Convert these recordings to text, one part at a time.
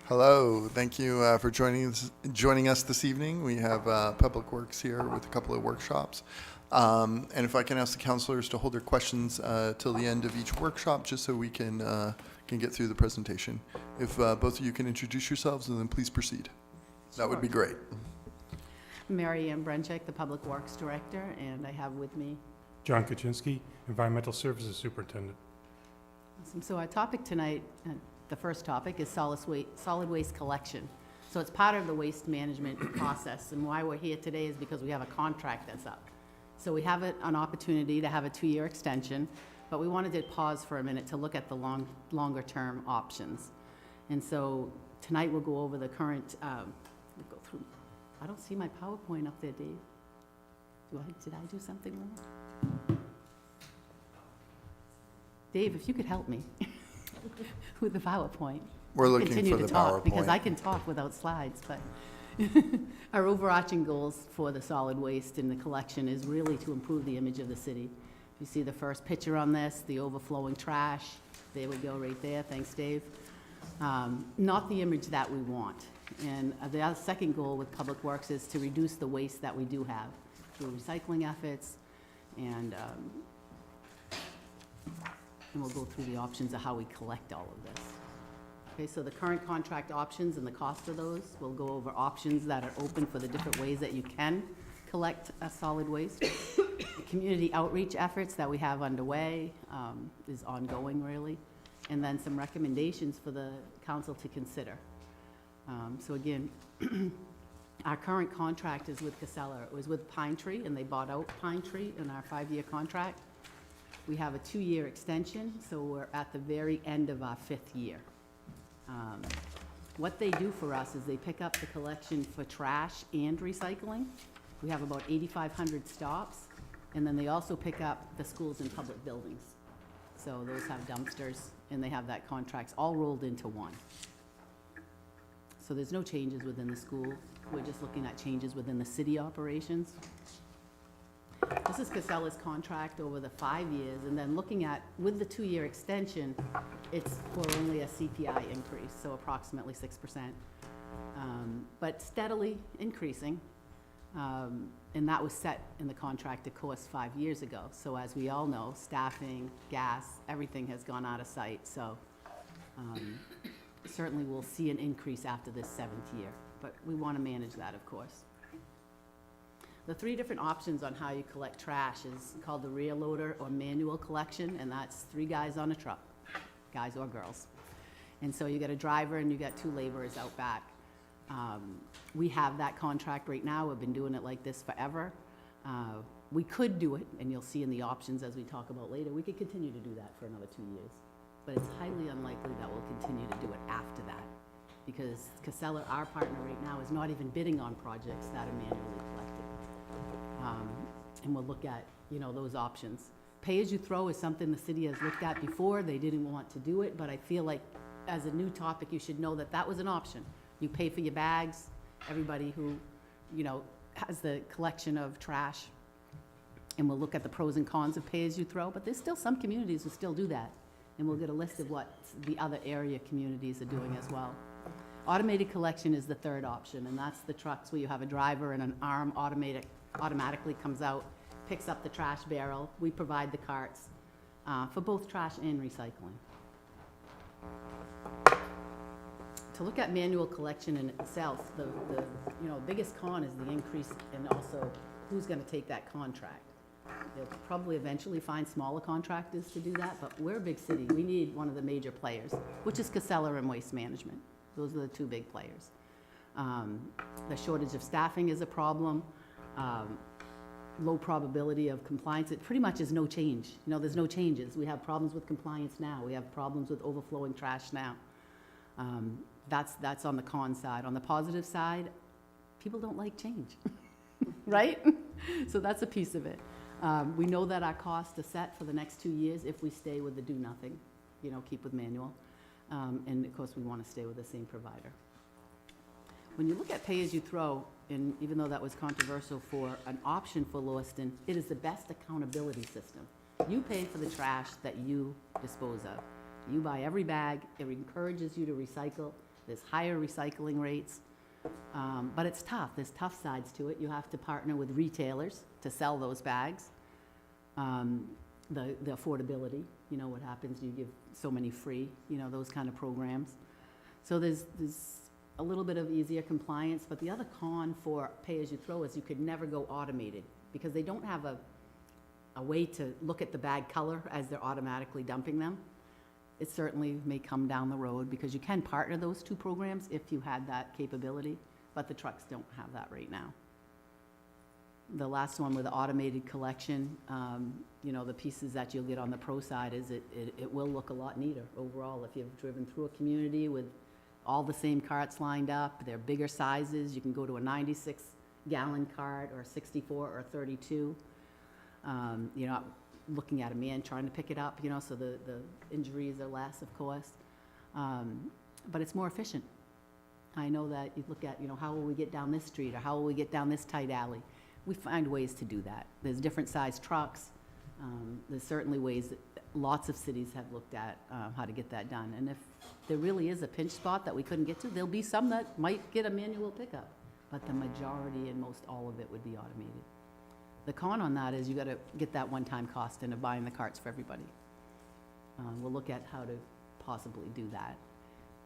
Hello, thank you for joining us this evening. We have Public Works here with a couple of workshops. And if I can ask the counselors to hold their questions till the end of each workshop, just so we can get through the presentation. If both of you can introduce yourselves, and then please proceed. That would be great. Mary Ann Brenchek, the Public Works Director, and I have with me John Kaczynski, Environmental Services Superintendent. Awesome. So our topic tonight, the first topic, is solid waste collection. So it's part of the waste management process, and why we're here today is because we have a contract that's up. So we have an opportunity to have a 2-year extension, but we wanted to pause for a minute to look at the longer term options. And so tonight we'll go over the current, we'll go through. I don't see my PowerPoint up there, Dave. Did I do something wrong? Dave, if you could help me with the PowerPoint. We're looking Continue for to the talk, because I PowerPoint. can talk without slides, but our overarching goals for the solid waste and the collection is really to improve the image of the city. You see the first picture on this, the overflowing trash. There we go, right there. Thanks, Dave. Not the image that we want. And the other second goal with Public Works is to reduce the waste that we do have through recycling efforts, and we'll go through the options of how we collect all of this. Okay, so the current contract options and the cost of those. We'll go over options that are open for the different ways that you can collect a solid waste. The community outreach efforts that we have underway is ongoing, really. And then some recommendations for the council to consider. So again, our current contract is with COUNCILOR. It was with Pine Tree, and they bought out Pine Tree in our 5-year contract. We have a 2-year extension, so we're at the very end of our 5th year. What they do for us is they pick up the collection for trash and recycling. We have about 8,500 stops, and then they also pick up the schools and public buildings. So those have dumpsters, and they have that contracts all rolled into one. So there's no changes within the school. We're just looking at changes within the city operations. This is COUNCILOR's contract over the 5 years, and then looking at, with the 2-year extension, it's for only a CPI increase, so approximately 6%, but steadily increasing. And that was set in the contract, of course, 5 years ago. So as we all know, staffing, gas, everything has gone out of sight. So certainly we'll see an increase after this 7th year, but we want to manage that, of course. The 3 different options on how you collect trash is called the rear loader or manual collection, and that's 3 guys on a truck, guys or girls. And so you got a driver and you got 2 laborers out back. We have that contract right now. We've been doing it like this forever. We could do it, and you'll see in the options as we talk about later, we could continue to do that for another 2 years. But it's highly unlikely that we'll continue to do it after that, because COUNCILOR, our partner right now, is not even bidding on projects that are manually collected. And we'll look at, those options. Pay-as-you-throw is something the city has looked at before. They didn't want to do it, but I feel like as a new topic, you should know that that was an option. You pay for your bags. Everybody who, has the collection of trash, and we'll look at the pros and cons of pay-as-you-throw, but there's still some communities who still do that, and we'll get a list of what the other area communities are doing as well. Automated collection is the third option, and that's the trucks where you have a driver and an arm automatically comes out, picks up the trash barrel. We provide the carts for both trash and recycling. To look at manual collection in itself, the biggest con is the increase, and also who's going to take that contract. They'll probably eventually find smaller contractors to do that, but we're a big city. We need one of the major players, which is COUNCILOR and Waste Management. Those are the 2 big players. The shortage of staffing is a problem. Low probability of compliance. It pretty much is no change. There's no changes. We have problems with compliance now. We have problems with overflowing trash now. That's on the con side. On the positive side, people don't like change, right? So that's a piece of it. We know that our costs are set for the next 2 years if we stay with the do nothing, keep with manual. And of course, we want to stay with the same provider. When you look at pay-as-you-throw, and even though that was controversial for an option for Lewiston, it is the best accountability system. You pay for the trash that you dispose of. You buy every bag. It encourages you to recycle. There's higher recycling rates, but it's tough. There's tough sides to it. You have to partner with retailers to sell those bags. The affordability, you know, what happens, you give so many free, you know, those kind of programs. So there's a little bit of easier compliance, but the other con for pay-as-you-throw is you could never go automated, because they don't have a way to look at the bag color as they're automatically dumping them. It certainly may come down the road, because you can partner those two programs if you had that capability, but the trucks don't have that right now. The last one with the automated collection, you know, the pieces that you'll get on the pro side is it will look a lot neater overall. If you've driven through a community with all the same carts lined up, they're bigger sizes, you can go to a 96-gallon cart or a 64 or a 32. You're not looking at a man trying to pick it up, you know, so the injuries are less, of course. But it's more efficient. I know that you look at, you know, how will we get down this street, or how will we get down this tight alley? We find ways to do that. There's different size trucks. There's certainly ways that lots of cities have looked at how to get that done. And if there really is a pinch spot that we couldn't get to, there'll be some that might get a manual pickup, but the majority and most all of it would be automated. The con on that is you gotta get that one-time cost into buying the carts for everybody. We'll look at how to possibly do that.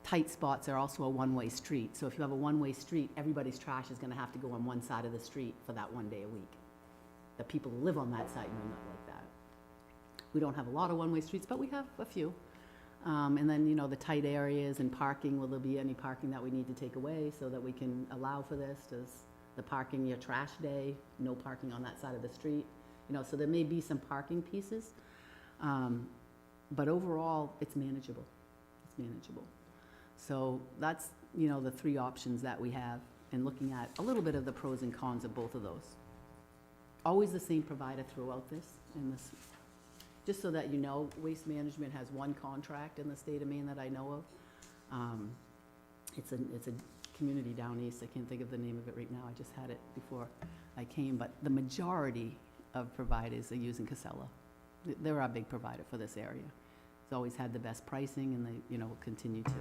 Tight spots are also a one-way street. So if you have a one-way street, everybody's trash is gonna have to go on one side of the street for that one day a week. The people who live on that side may not like that. We don't have a lot of one-way streets, but we have a few. And then, you know, the tight areas and parking, will there be any parking that we need to take away so that we can allow for this? Does the parking your trash day, no parking on that side of the street? You know, so there may be some parking pieces. But overall, it's manageable. It's manageable. So that's, you know, the three options that we have, and looking at a little bit of the pros and cons of both of those. Always the same provider throughout this, in this, just so that you know, Waste Management has one contract in the state of Maine that I know of. It's a community down east. I can't think of the name of it right now. I just had it before I came, but the majority of providers are using Casella. They're our big provider for this area. It's always had the best pricing, and they, you know, will continue to.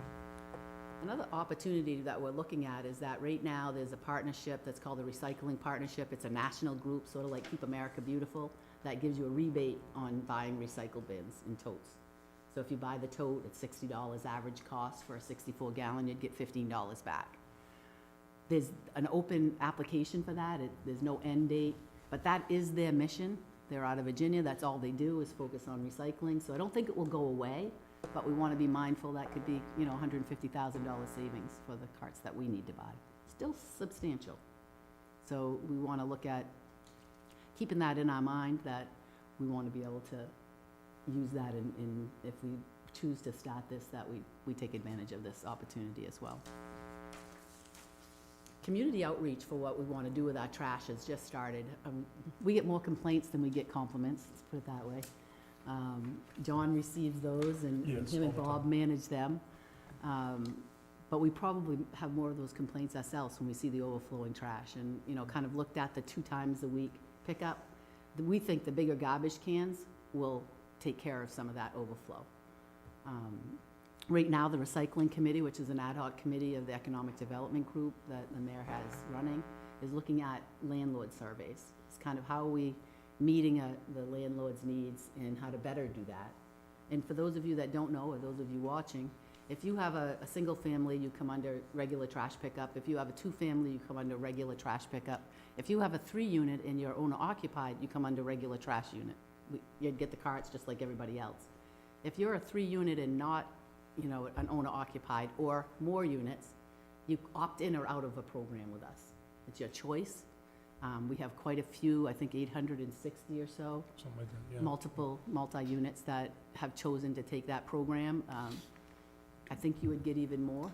Another opportunity that we're looking at is that right now there's a partnership that's called the Recycling Partnership. It's a national group, sort of like Keep America Beautiful, that gives you a rebate on buying recycle bins and totes. So if you buy the tote, it's $60 average cost. For a 64-gallon, you'd get $15 back. There's an open application for that. There's no end date, but that is their mission. They're out of Virginia. That's all they do is focus on recycling. So I don't think it will go away, but we want to be mindful that could be, you know, $150,000 savings for the carts that we need to buy. Still substantial. So we want to look at keeping that in our mind, that we want to be able to use that in if we choose to start this, that we take advantage of this opportunity as well. Community outreach for what we want to do with our trash has just started. We get more complaints than we get compliments, let's put it that way. John receives those, and Yes, him and all the Bob time. manage them. But we probably have more of those complaints ourselves when we see the overflowing trash, and, you know, kind of looked at the 2 times a week pickup. We think the bigger garbage cans will take care of some of that overflow. Right now, the Recycling Committee, which is an ad hoc committee of the Economic Development Group that the mayor has running, is looking at landlord surveys. It's kind of how are we meeting the landlord's needs and how to better do that. And for those of you that don't know, or those of you watching, if you have a single family, you come under regular trash pickup. If you have a 2-family, you come under regular trash pickup. If you have a 3-unit and you're owner occupied, you come under regular trash unit. You'd get the carts just like everybody else. If you're a 3-unit and not, you know, an owner occupied or more units, you opt in or out of a program with us. It's your choice. We have quite a few, I think 860 or so, Something like that, yeah. multi-units that have chosen to take that program. I think you would get even more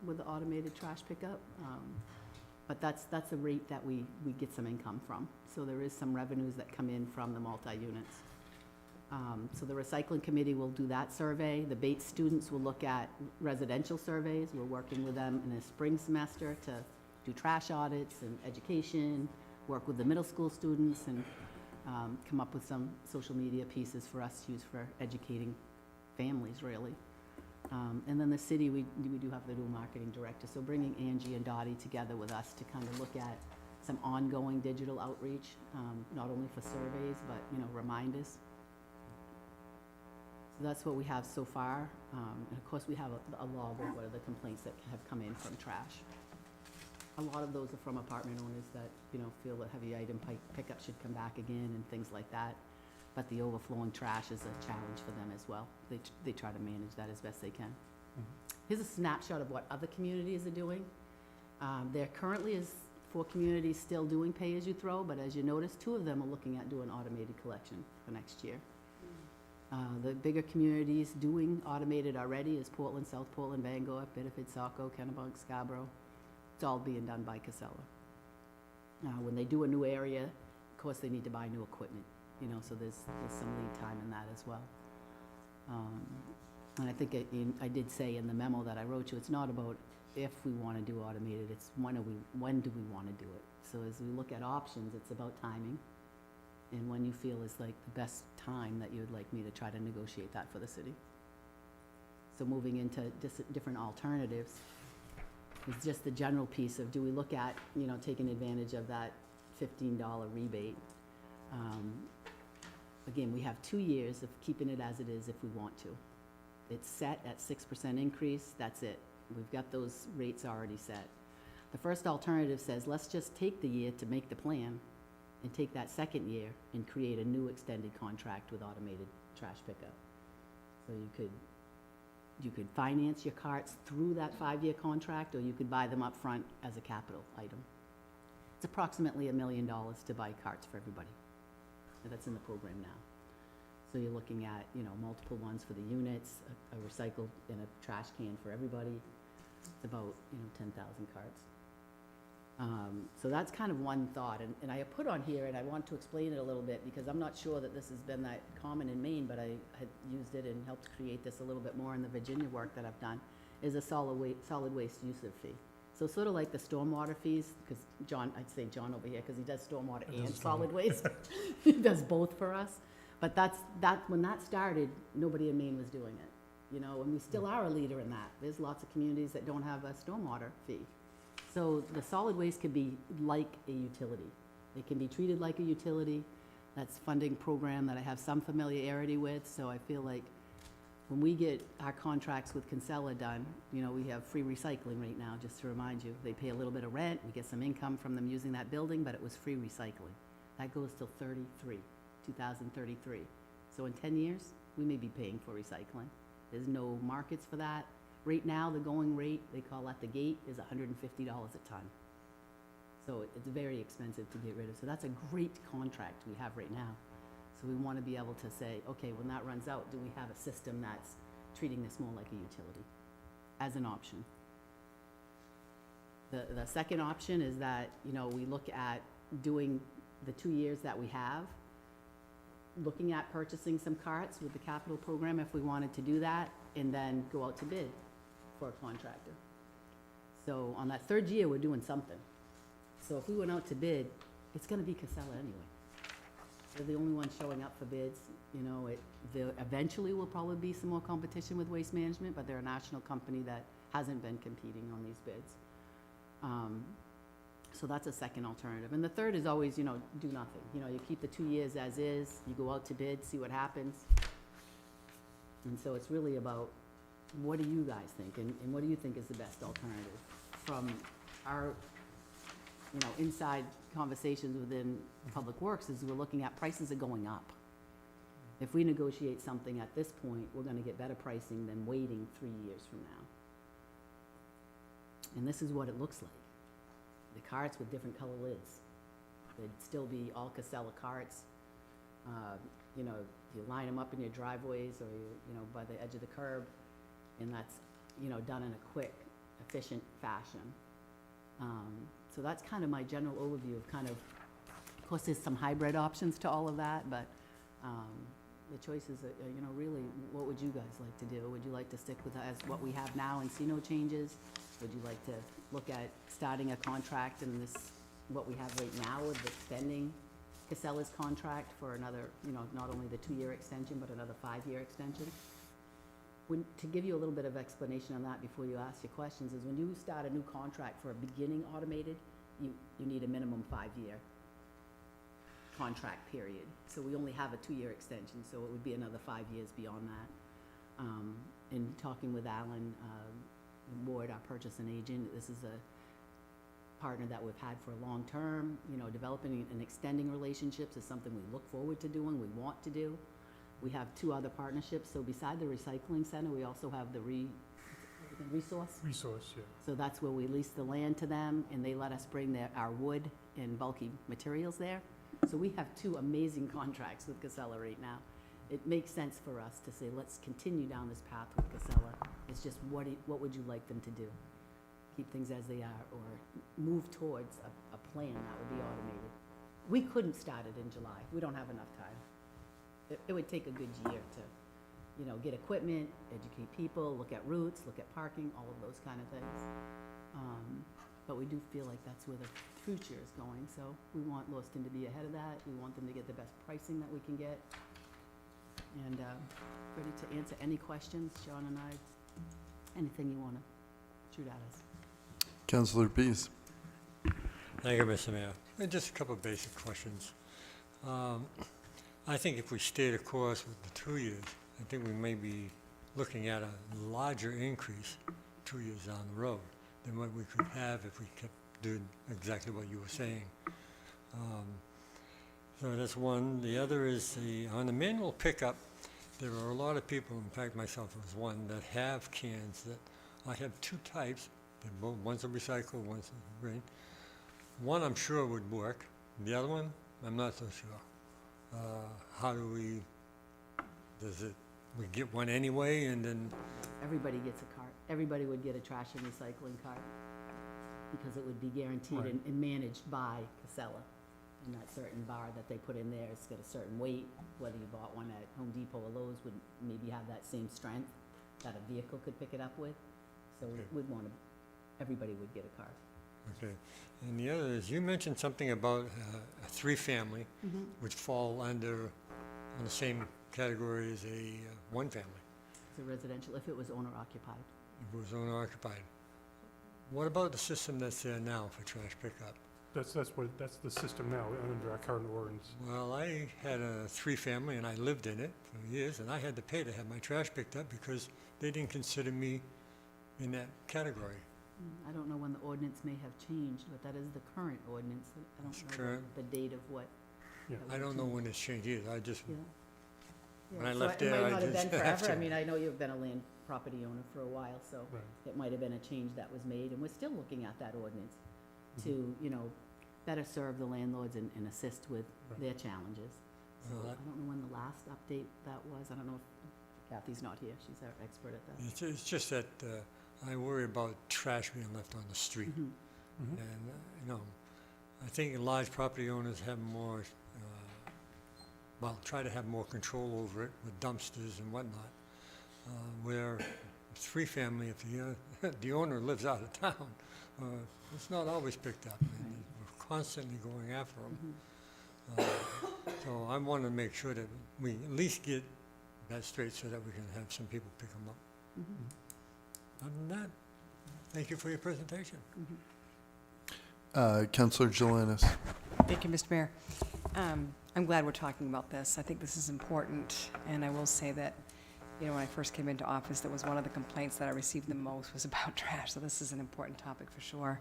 with the automated trash pickup. But that's a rate that we get some income from. So there is some revenues that come in from the multi-units. So the Recycling Committee will do that survey. The Bates students will look at residential surveys. We're working with them in the spring semester to do trash audits and education, work with the middle school students, and come up with some social media pieces for us to use for educating families, really. And then the city, we do have the dual marketing director, so bringing Angie and Dottie together with us to kind of look at some ongoing digital outreach, not only for surveys, but, reminders. So that's what we have so far. And of course, we have a log of what are the complaints that have come in from trash. A lot of those are from apartment owners that, feel that heavy item pickup should come back again and things like that. But the overflowing trash is a challenge for them as well. They try to manage that as best they can. Here's a snapshot of what other communities are doing. There currently is 4 communities still doing pay-as-you-throw, but as you notice, 2 of them are looking at doing automated collection for next year. The bigger communities doing automated already is Portland, South Portland, Bangor, Biddeford, Saco, Kennebunk, Scarborough. It's all being done by Casella. When they do a new area, of course, they need to buy new equipment, so there's some lead time in that as well. And I think I did say in the memo that I wrote you, it's not about if we want to do automated, it's when do we want to do it? So as we look at options, it's about timing and when you feel is like the best time that you would like me to try to negotiate that for the city. So moving into different alternatives is just the general piece of, do we look at, taking advantage of that $15 rebate? Again, we have 2 years of keeping it as it is if we want to. It's set at 6% increase, that's it. We've got those rates already set. The first alternative says, let's just take the year to make the plan and take that second year and create a new extended contract with automated trash pickup. So you could finance your carts through that 5-year contract, or you could buy them up front as a capital item. It's approximately $1 million to buy carts for everybody. And that's in the program now. So you're looking at, multiple ones for the units, a recycled and a trash can for everybody. It's about, 10,000 carts. So that's kind of one thought, and I put on here, and I want to explain it a little bit, because I'm not sure that this has been that common in Maine, but I had used it and helped create this a little bit more in the Virginia work that I've done, is a solid waste user fee. So sort of like the stormwater fees, because I'd say John over here, because he does stormwater and solid waste. He does both for us. But when that started, nobody in Maine was doing it, and we still are a leader in that. There's lots of communities that don't have a stormwater fee. So the solid waste can be like a utility. It can be treated like a utility. That's a funding program that I have some familiarity with, so I feel like when we get our contracts with COUNCILOR done, we have free recycling right now, just to remind you. They pay a little bit of rent, we get some income from them using that building, but it was free recycling. That goes till 2033. So in 10 years, we may be paying for recycling. There's no markets for that. Right now, the going rate, they call at the gate, is $150 a ton. So it's very expensive to get rid of. So that's a great contract we have right now. So we want to be able to say, okay, when that runs out, do we have a system that's treating this more like a utility as an option? The second option is that, we look at doing the 2 years that we have, looking at purchasing some carts with the capital program if we wanted to do that, and then go out to bid for a contractor. So on that 3rd year, we're doing something. So if we went out to bid, it's gonna be Casella anyway. They're the only ones showing up for bids. Eventually will probably be some more competition with Waste Management, but they're a national company that hasn't been competing on these bids. So that's a second alternative. And the third is always, do nothing. You keep the 2 years as is, you go out to bid, see what happens. And so it's really about, what do you guys think? And what do you think is the best alternative? From our, inside conversations within Public Works, is we're looking at prices are going up. If we negotiate something at this point, we're gonna get better pricing than waiting 3 years from now. And this is what it looks like. The carts with different color lids. They'd still be all Casella carts. You line them up in your driveways or by the edge of the curb, and that's, done in a quick, efficient fashion. So that's kind of my general overview of course, there's some hybrid options to all of that, but the choices are, really, what would you guys like to do? Would you like to stick with as what we have now and see no changes? Would you like to look at starting a contract and what we have right now with extending Casella's contract for another, not only the 2-year extension, but another 5-year extension? To give you a little bit of explanation on that before you ask your questions, is when you start a new contract for a beginning automated, you need a minimum 5-year contract period. So we only have a 2-year extension, so it would be another 5 years beyond that. In talking with Alan Ward, our purchasing agent, this is a partner that we've had for a long term. You know, developing and extending relationships is something we look forward to doing, we want to do. We have 2 other partnerships, so beside the recycling center, we also have the resource. Resource, yeah. So that's where we lease the land to them, and they let us bring our wood and bulky materials there. So we have 2 amazing contracts with Casella right now. It makes sense for us to say, let's continue down this path with Casella. It's just, what would you like them to do? Keep things as they are, or move towards a plan that would be automated? We couldn't start it in July. We don't have enough time. It would take a good year to, you know, get equipment, educate people, look at routes, look at parking, all of those kind of things. But we do feel like that's where the future is going, so we want Lewiston to be ahead of that. We want them to get the best pricing that we can get. And ready to answer any questions, John and I, anything you want to shoot at us. Councilor Pease. Thank you, Mr. Mayor. Just a couple of basic questions. I think if we stay the course with the 2 years, I think we may be looking at a larger increase 2 years down the road than what we could have if we kept doing exactly what you were saying. So that's one. The other is on the manual pickup, there are a lot of people, in fact myself was one, that have cans that I have 2 types. They're both, one's a recycle, one's a green. One I'm sure would work. The other one, I'm not so sure. How do we get one anyway, and then? Everybody gets a cart. Everybody would get a trash and recycling cart because it would be guaranteed Right. and managed by Casella. And that certain bar that they put in there has got a certain weight. Whether you bought one at Home Depot or Lowe's would maybe have that same strength that a vehicle could pick it up with. So Okay. we'd want to, everybody would get a cart. Okay. And the other is, you mentioned something about a 3-family, which fall under, on the same category as a 1-family. It's a residential, if it was owner occupied. If it was owner occupied. What about the system that's there now for trash pickup? That's the system now under our current ordinance. Well, I had a 3-family and I lived in it for years, and I had to pay to have my trash picked up because they didn't consider me in that category. I don't know when the ordinance may have changed, but that is the current ordinance. I It's don't know current. the date of what. Yeah. that I don't was know changed. when it's changed either. I just, Yeah. When I So left it there, might I not have just been have forever. I to. mean, I know you've been a land property owner for a while, so Right. it might have been a change that was made, and we're still looking at that ordinance to, you know, better serve the landlords and assist with Right. their challenges. So Well, I that- don't know when the last update that was. I don't know if Kathy's not here. She's our expert at that. It's just that I worry about trash being left on the street. Mhm. Mhm. And, I think large property owners have more, try to have more control over it with dumpsters and whatnot. Where 3-family, if the owner lives out of town, it's not always picked up. And we're constantly going after them. Mhm. So I want to make sure that we at least get that straight so that we can have some people pick them up. Mhm. Other than that, thank you for your presentation. Mhm. Councilor Jelinek. Thank you, Mr. Mayor. I'm glad we're talking about this. I think this is important, and I will say that, you know, when I first came into office, that was one of the complaints that I received the most was about trash, so this is an important topic for sure.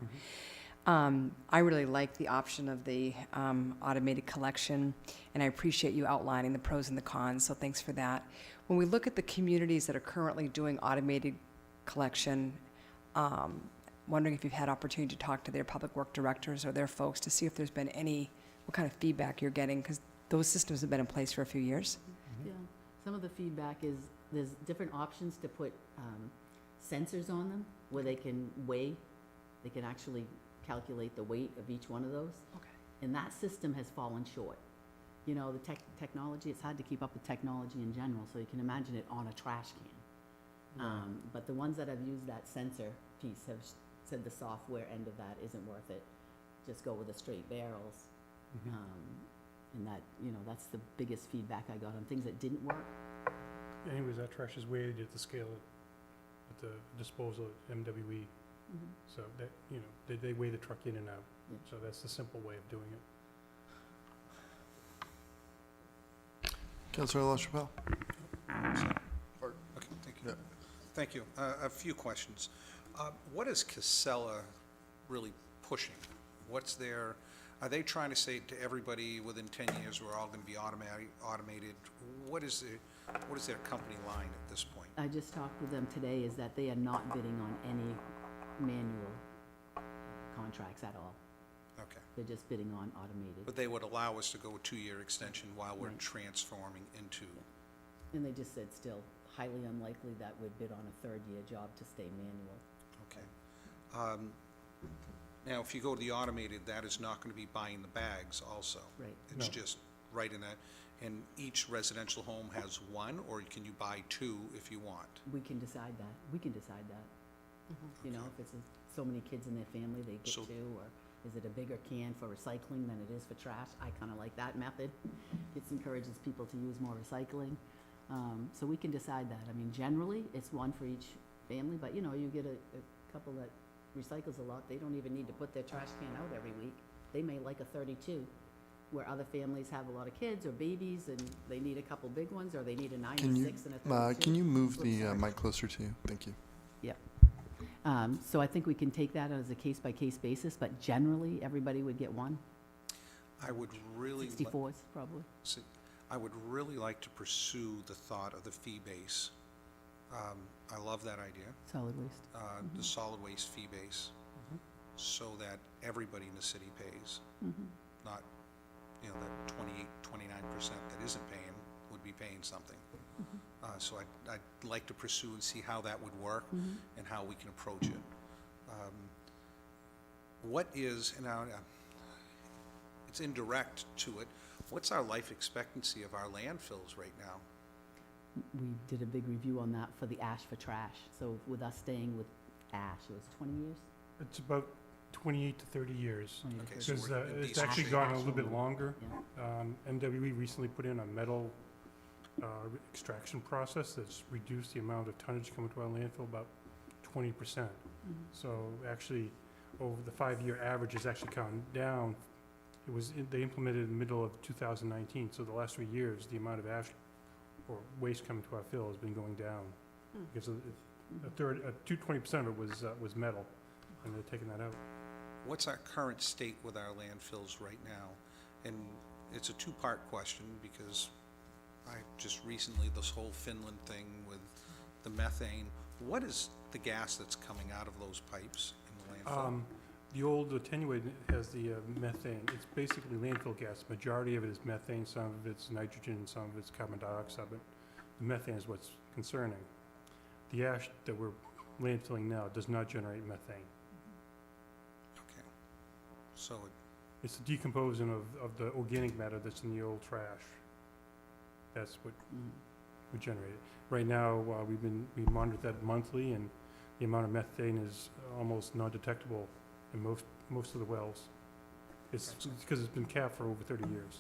I really like the option of the automated collection, and I appreciate you outlining the pros and the cons, so thanks for that. When we look at the communities that are currently doing automated collection, wondering if you've had opportunity to talk to their public work directors or their folks to see if there's been what kind of feedback you're getting, because those systems have been in place for a few years. Yeah, some of the feedback is there's different options to put sensors on them where they can weigh, they can actually calculate the weight of each one of those. Okay. And that system has fallen short. You know, the technology, it's hard to keep up with technology in general, so you can imagine it on a trash can. But the ones that have used that sensor piece have said the software end of that isn't worth it. Just go with the straight barrels. And that, you know, that's the biggest feedback I got on things that didn't work. Anyways, that trash is weighted at the scale at the disposal at MWE. Mhm. So that, you know, they weigh the truck in and out. Yeah. So that's the simple way of doing it. Councillor LaChapelle? Okay, thank you. Yeah. Thank you. A few questions. What is Casella really pushing? What's their, are they trying to say to everybody within 10 years, we're all going to be automated? What is their company line at this point? I just talked with them today, is that they are not bidding on any manual contracts at all. Okay. They're just bidding on automated. But they would allow us to go a 2-year extension while we're Right. transforming into, And they just said still highly unlikely that would bid on a third-year job to stay manual. okay. Now, if you go to the automated, that is not going to be buying the bags also. Right. It's No. just right in that, and each residential home has one, or can you buy 2 if you want? We can decide that. We can decide that. You know, if it's so many kids in their family, they get So- 2, or is it a bigger can for recycling than it is for trash? I kind of like that method. It encourages people to use more recycling. So we can decide that. I mean, generally, it's 1 for each family, but you know, you get a couple that recycles a lot, they don't even need to put their trash can out every week. They may like a 32, where other families have a lot of kids or babies and they need a couple big ones, or they need a Can you, 96 and a 32. can you move Flip the side. mic closer to you? Thank you. Yep. So I think we can take that as a case-by-case basis, but generally, everybody would get 1. I would really, 64s, probably. I would really like to pursue the thought of the fee base. I love that idea, Solid waste. the solid waste fee base, so that everybody in the city pays, not, you know, that 28, 29% that isn't paying would be paying something. So I'd like to pursue and see how that would work and how we can approach it. What is, and now, it's indirect to it, what's our life expectancy of our landfills right now? We did a big review on that for the ash for trash. So with us staying with ash, it was 20 years? It's about 28 to 30 years. 20 to Okay, 30. so Because we're in it's decent actually shape. gone a little bit longer. Yeah. MWE recently put in a metal extraction process that's reduced the amount of tonnage coming to our landfill about 20%. So actually, over the 5-year average has actually gone down. It was, they implemented in the middle of 2019, so the last 3 years, the amount of ash or waste coming to our fill has been going down. Because a third, 20% of it was metal, and they're taking that out. What's our current state with our landfills right now? And it's a 2-part question, because I just recently, this whole Finland thing with the methane, what is the gas that's coming out of those pipes in the landfill? The old attenuated has the methane. It's basically landfill gas. Majority of it is methane, some of it's nitrogen, and some of it's carbon dioxide, but the methane is what's concerning. The ash that we're landfilling now does not generate methane. Okay. So, It's the decomposing of the organic matter that's in the old trash. That's what we generate. Right now, we monitor that monthly, and the amount of methane is almost non-detectable in most of the wells. It's because it's been capped for over 30 years.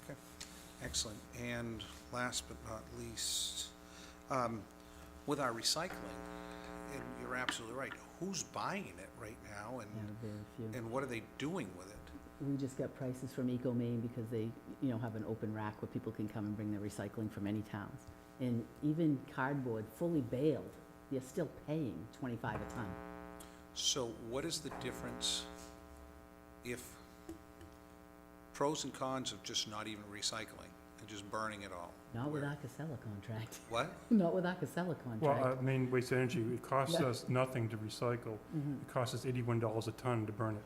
okay, excellent. And last but not least, with our recycling, and you're absolutely right, who's buying it right now, Yeah, very few. and what are they doing with it? We just got prices from Eco Maine because they, you know, have an open rack where people can come and bring their recycling from any towns. And even cardboard, fully baled, you're still paying $25 a ton. So what is the difference if pros and cons of just not even recycling and just burning it all? Not with Where- our Casella contract. What? Not with our Casella Well, contract. Maine Waste Energy, it costs Yeah. us nothing to recycle. It costs us $81 a ton to burn it,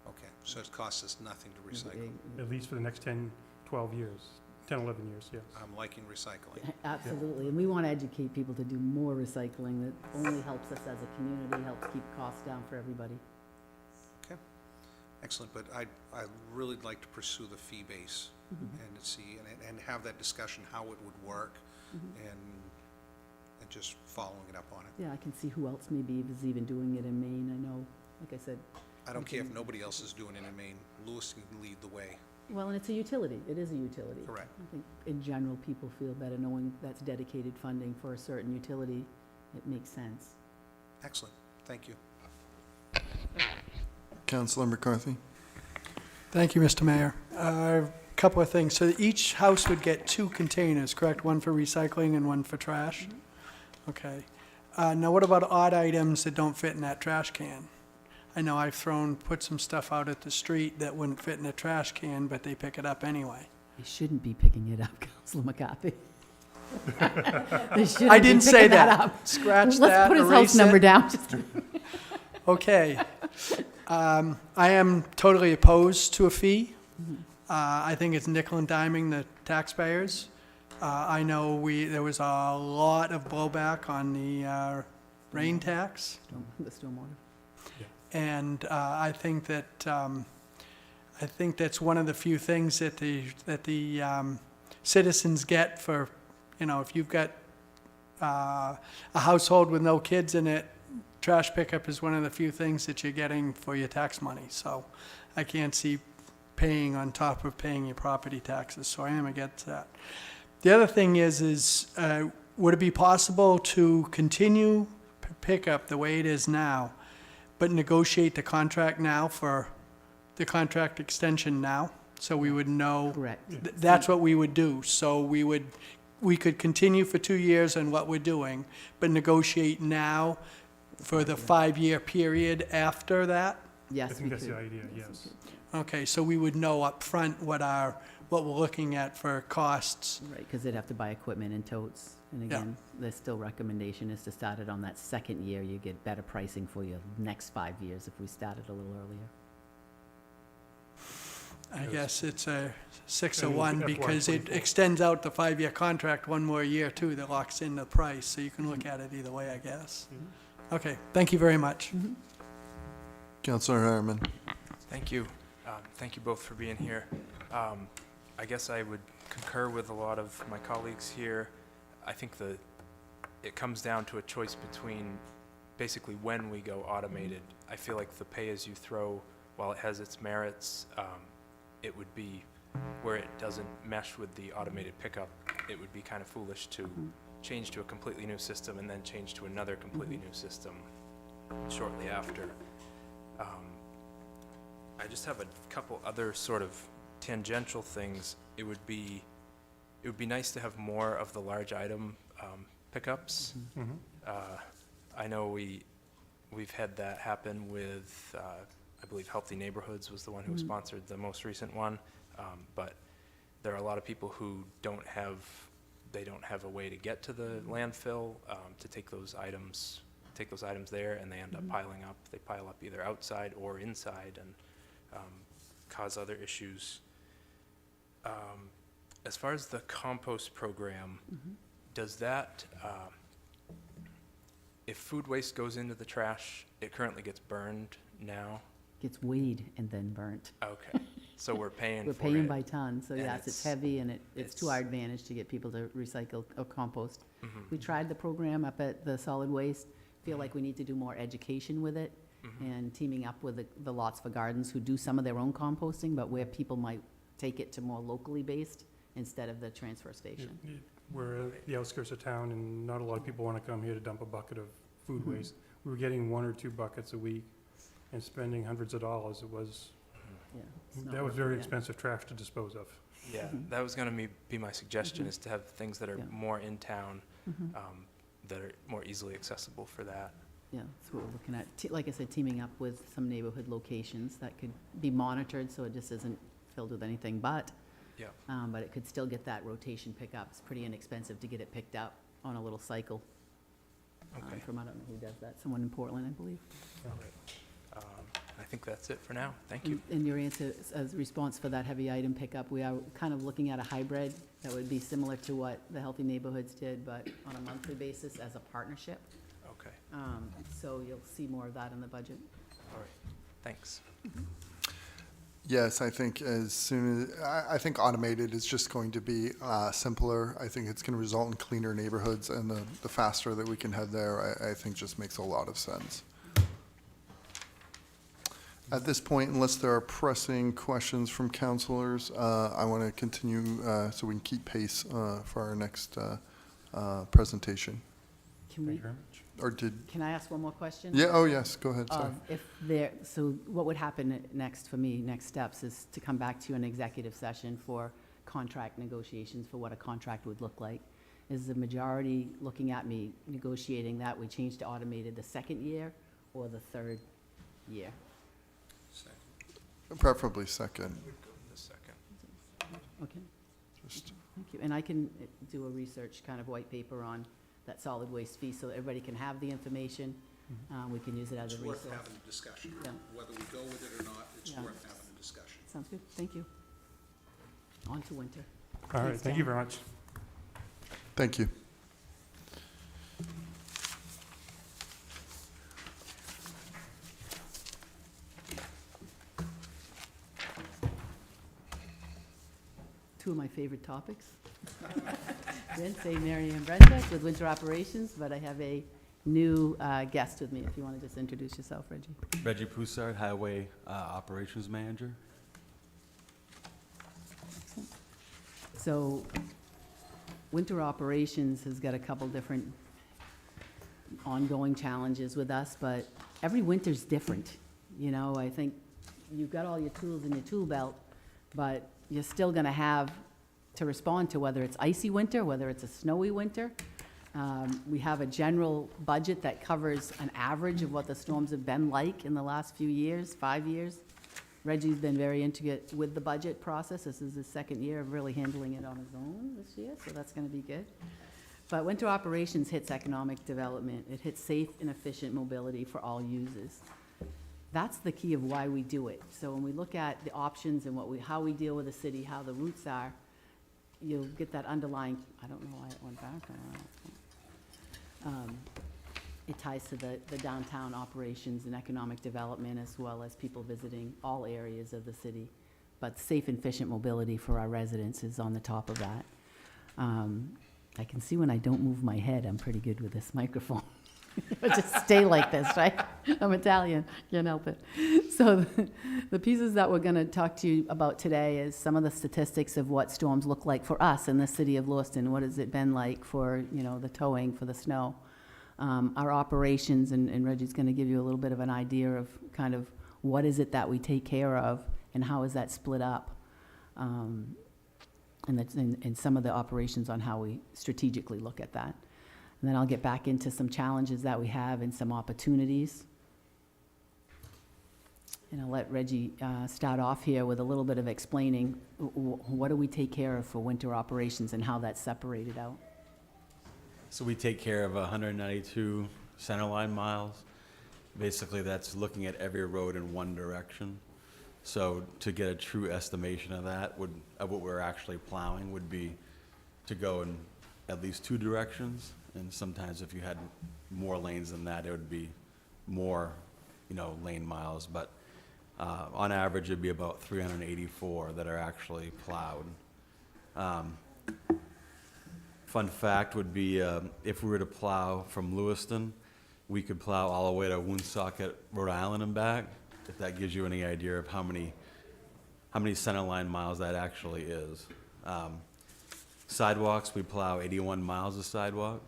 Okay, so it costs us nothing to recycle. at least for the next 10, 12 years, 10, 11 years, yes. I'm liking recycling. Absolutely, and we want to educate people to do more recycling. That only helps us as a community, helps keep costs down for everybody. Excellent, but I'd really like to pursue the fee base and to see, and have that discussion, how it would work, and just following it up on it. Yeah, I can see who else maybe is even doing it in Maine. I know, like I said, I don't care if nobody else is doing it in Maine. Lewiston can lead the way. Well, and it's a utility. It is a utility. Correct. I think in general, people feel better knowing that's dedicated funding for a certain utility. It makes sense. Excellent, thank you. Councilor McCarthy? Thank you, Mr. Mayor. Couple of things. So each house would get 2 containers, correct? One for recycling and one for trash? Okay. Now, what about odd items that don't fit in that trash can? I know I've put some stuff out at the street that wouldn't fit in a trash can, but they pick it up anyway. They shouldn't be picking it up, Councilor McCarthy. They shouldn't I be didn't say picking that. up. Scratch Let's that, put his erase house number it. down. Just kidding. Okay. I am totally opposed to a fee. I think it's nickel and diming the taxpayers. I know there was a lot of blowback on the rain tax. The stormwater. And I think that's one of the few things that the citizens get for, if you've got a household with no kids in it, trash pickup is one of the few things that you're getting for your tax money. So I can't see paying on top of paying your property taxes, so I am against that. The other thing is would it be possible to continue pickup the way it is now, but negotiate the contract now for the contract extension now, so we would know? Correct. That's what we would do. So we could continue for 2 years on what we're doing, but negotiate now for the 5-year period after that? Yes, I we think that's could. the idea, Yes, yes. we could. Okay, so we would know up front what we're looking at for costs. Right, because they'd have to buy equipment and totes. And Yeah. again, the still recommendation is to start it on that second year. You get better pricing for your next 5 years if we started a little earlier. I guess it's a 6 of And 1 FY because it 24. extends out the 5-year contract one more year too, that locks in the price, so you can look at it either way, I guess. Okay, thank you very much. Councilor Harriman? Thank you. Thank you both for being here. I guess I would concur with a lot of my colleagues here. I think it comes down to a choice between basically when we go automated. I feel like the pay-as-you-throw, while it has its merits, it would be where it doesn't mesh with the automated pickup. It would be kind of foolish to change to a completely new system and then change to another completely new system shortly after. I just have a couple other sort of tangential things. It would be nice to have more of the large item pickups. Mhm. I know we've had that happen with, I believe Healthy Neighborhoods was the one who sponsored the most recent one. But there are a lot of people who don't have a way to get to the landfill to take those items there, and they end up piling up. They pile up either outside or inside and cause other issues. As far as the compost program, does that, if food waste goes into the trash, it currently gets burned now? Gets weighed and then burnt. Okay, so we're paying for it. We're paying by ton, so and yes, it's heavy and it's to it's- our advantage to get people to recycle or compost. Mhm. We tried the program up at the solid waste, feel like we need to do more education with it and teaming up with the Lots for Gardens who do some of their own composting, but where people might take it to more locally based instead of the transfer station. We're at the outskirts of town, and not a lot of people want to come here to dump a bucket of food waste. We were getting 1 or 2 buckets a week and spending hundreds of dollars. It was, Yeah, it's not that was worth very it, yeah. expensive trash to dispose of. Yeah, that was gonna be my suggestion, is to have things that are Yeah. more in town, that are more easily accessible for that. Yeah, that's what we're looking at. Like I said, teaming up with some neighborhood locations that could be monitored, so it just isn't filled with anything but. Yeah. But it could still get that rotation pickup. It's pretty inexpensive to get it picked up on a little cycle. Okay. From, I don't know who does that, someone in Portland, I believe. I think that's it for now. Thank you. And your answer, as a response for that heavy item pickup, we are kind of looking at a hybrid that would be similar to what the Healthy Neighborhoods did, but on a monthly basis as a partnership. Okay, So you'll see more of that in the budget. all right, thanks. Yes, I think I think automated is just going to be simpler. I think it's going to result in cleaner neighborhoods, and the faster that we can head there, I think just makes a lot of sense. At this point, unless there are pressing questions from counselors, I want to continue so we can keep pace for our next presentation. Can Thank we, you very much. Or did, can I ask one more question? yeah, oh, yes, go ahead, sorry. If there, so what would happen next for me, next steps, is to come back to you in executive session for contract negotiations for what a contract would look like. Is the majority looking at me negotiating that we change to automated the second year or the third year? Second. Preferably second, Would go in the second. Okay, just, thank you. And I can do a research kind of white paper on that solid waste fee so that everybody can have the information. We can use it as It's a worth resource. having a discussion. Yeah. Whether we go with it or not, it's Yeah. worth having a discussion. Sounds good, thank you. On to winter. All right, Thanks, thank you Jen. very much. thank you. Two of my favorite topics. Didn't say Mary Ann Brenda with winter operations, but I have a new guest with me, if you want to just introduce yourself, Reggie. Reggie Poussard, Highway Operations Manager. So, winter operations has got a couple different ongoing challenges with us, but every winter's different. You know, I think you've got all your tools in your tool belt, but you're still gonna have to respond to whether it's icy winter, whether it's a snowy winter. We have a general budget that covers an average of what the storms have been like in the last few years, 5 years. Reggie's been very intricate with the budget process. This is his second year of really handling it on his own this year, so that's gonna be good. But winter operations hits economic development. It hits safe and efficient mobility for all users. That's the key of why we do it. So when we look at the options and how we deal with the city, how the routes are, you'll get that underlying, I don't know why it went back. It ties to the downtown operations and economic development, as well as people visiting all areas of the city. But safe and efficient mobility for our residents is on the top of that. I can see when I don't move my head, I'm pretty good with this microphone. Just stay like this, right? I'm Italian, can't help it. So the pieces that we're gonna talk to you about today is some of the statistics of what storms look like for us in the city of Lewiston. What has it been like for, the towing for the snow? Our operations, and Reggie's gonna give you a little bit of an idea of kind of what is it that we take care of and how is that split up? And some of the operations on how we strategically look at that. And then I'll get back into some challenges that we have and some opportunities. And I'll let Reggie start off here with a little bit of explaining what do we take care of for winter operations and how that's separated out. So we take care of 192 centerline miles. Basically, that's looking at every road in one direction. So to get a true estimation of that, of what we're actually plowing, would be to go in at least two directions. And sometimes if you had more lanes than that, it would be more, lane miles. But on average, it'd be about 384 that are actually plowed. Fun fact would be, if we were to plow from Lewiston, we could plow all the way to Woonsocket, Rhode Island and back, if that gives you any idea of how many centerline miles that actually is. Sidewalks, we plow 81 miles of sidewalk.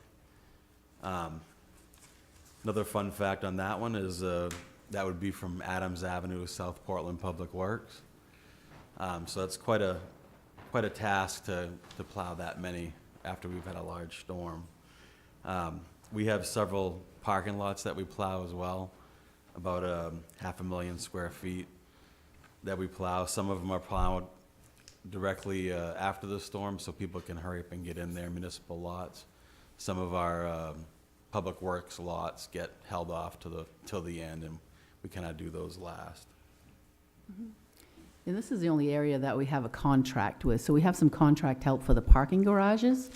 Another fun fact on that one is that would be from Adams Avenue to South Portland Public Works. So that's quite a task to plow that many after we've had a large storm. We have several parking lots that we plow as well, about 500,000 square feet that we plow. Some of them are plowed directly after the storm so people can hurry up and get in their municipal lots. Some of our public works lots get held off till the end, and we cannot do those last. And this is the only area that we have a contract with. So we have some contract help for the parking garages,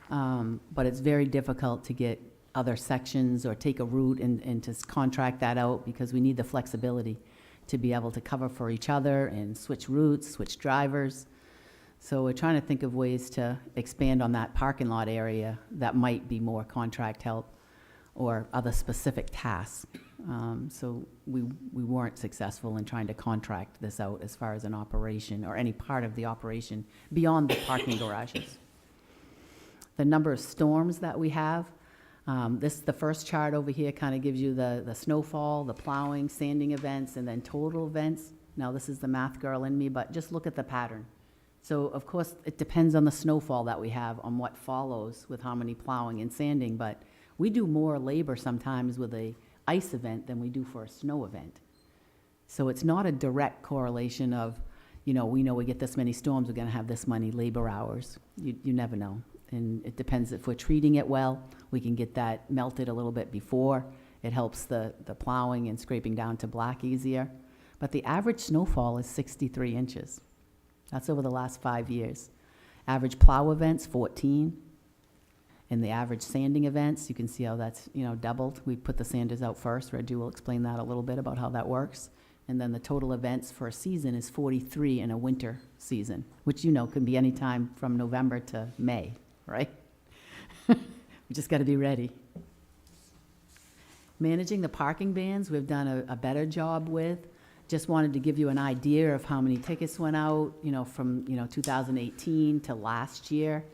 but it's very difficult to get other sections or take a route and to contract that out because we need the flexibility to be able to cover for each other and switch routes, switch drivers. So we're trying to think of ways to expand on that parking lot area that might be more contract help. or other specific tasks. So we weren't successful in trying to contract this out as far as an operation or any part of the operation beyond the parking garages. The number of storms that we have, the first chart over here kind of gives you the snowfall, the plowing, sanding events, and then total events. Now, this is the math girl in me, but just look at the pattern. So, of course, it depends on the snowfall that we have, on what follows with how many plowing and sanding, but we do more labor sometimes with a ice event than we do for a snow event. So it's not a direct correlation of, we know we get this many storms, we're gonna have this many labor hours. You never know. And it depends if we're treating it well, we can get that melted a little bit before. It helps the plowing and scraping down to black easier. But the average snowfall is 63 inches. That's over the last 5 years. Average plow events, 14. And the average sanding events, you can see how that's, doubled. We put the sanders out first. Reggie will explain that a little bit about how that works. And then the total events for a season is 43 in a winter season, which can be any time from November to May, right? We just got to be ready. Managing the parking bans, we've done a better job with. Just wanted to give you an idea of how many tickets went out, from, 2018 to last year.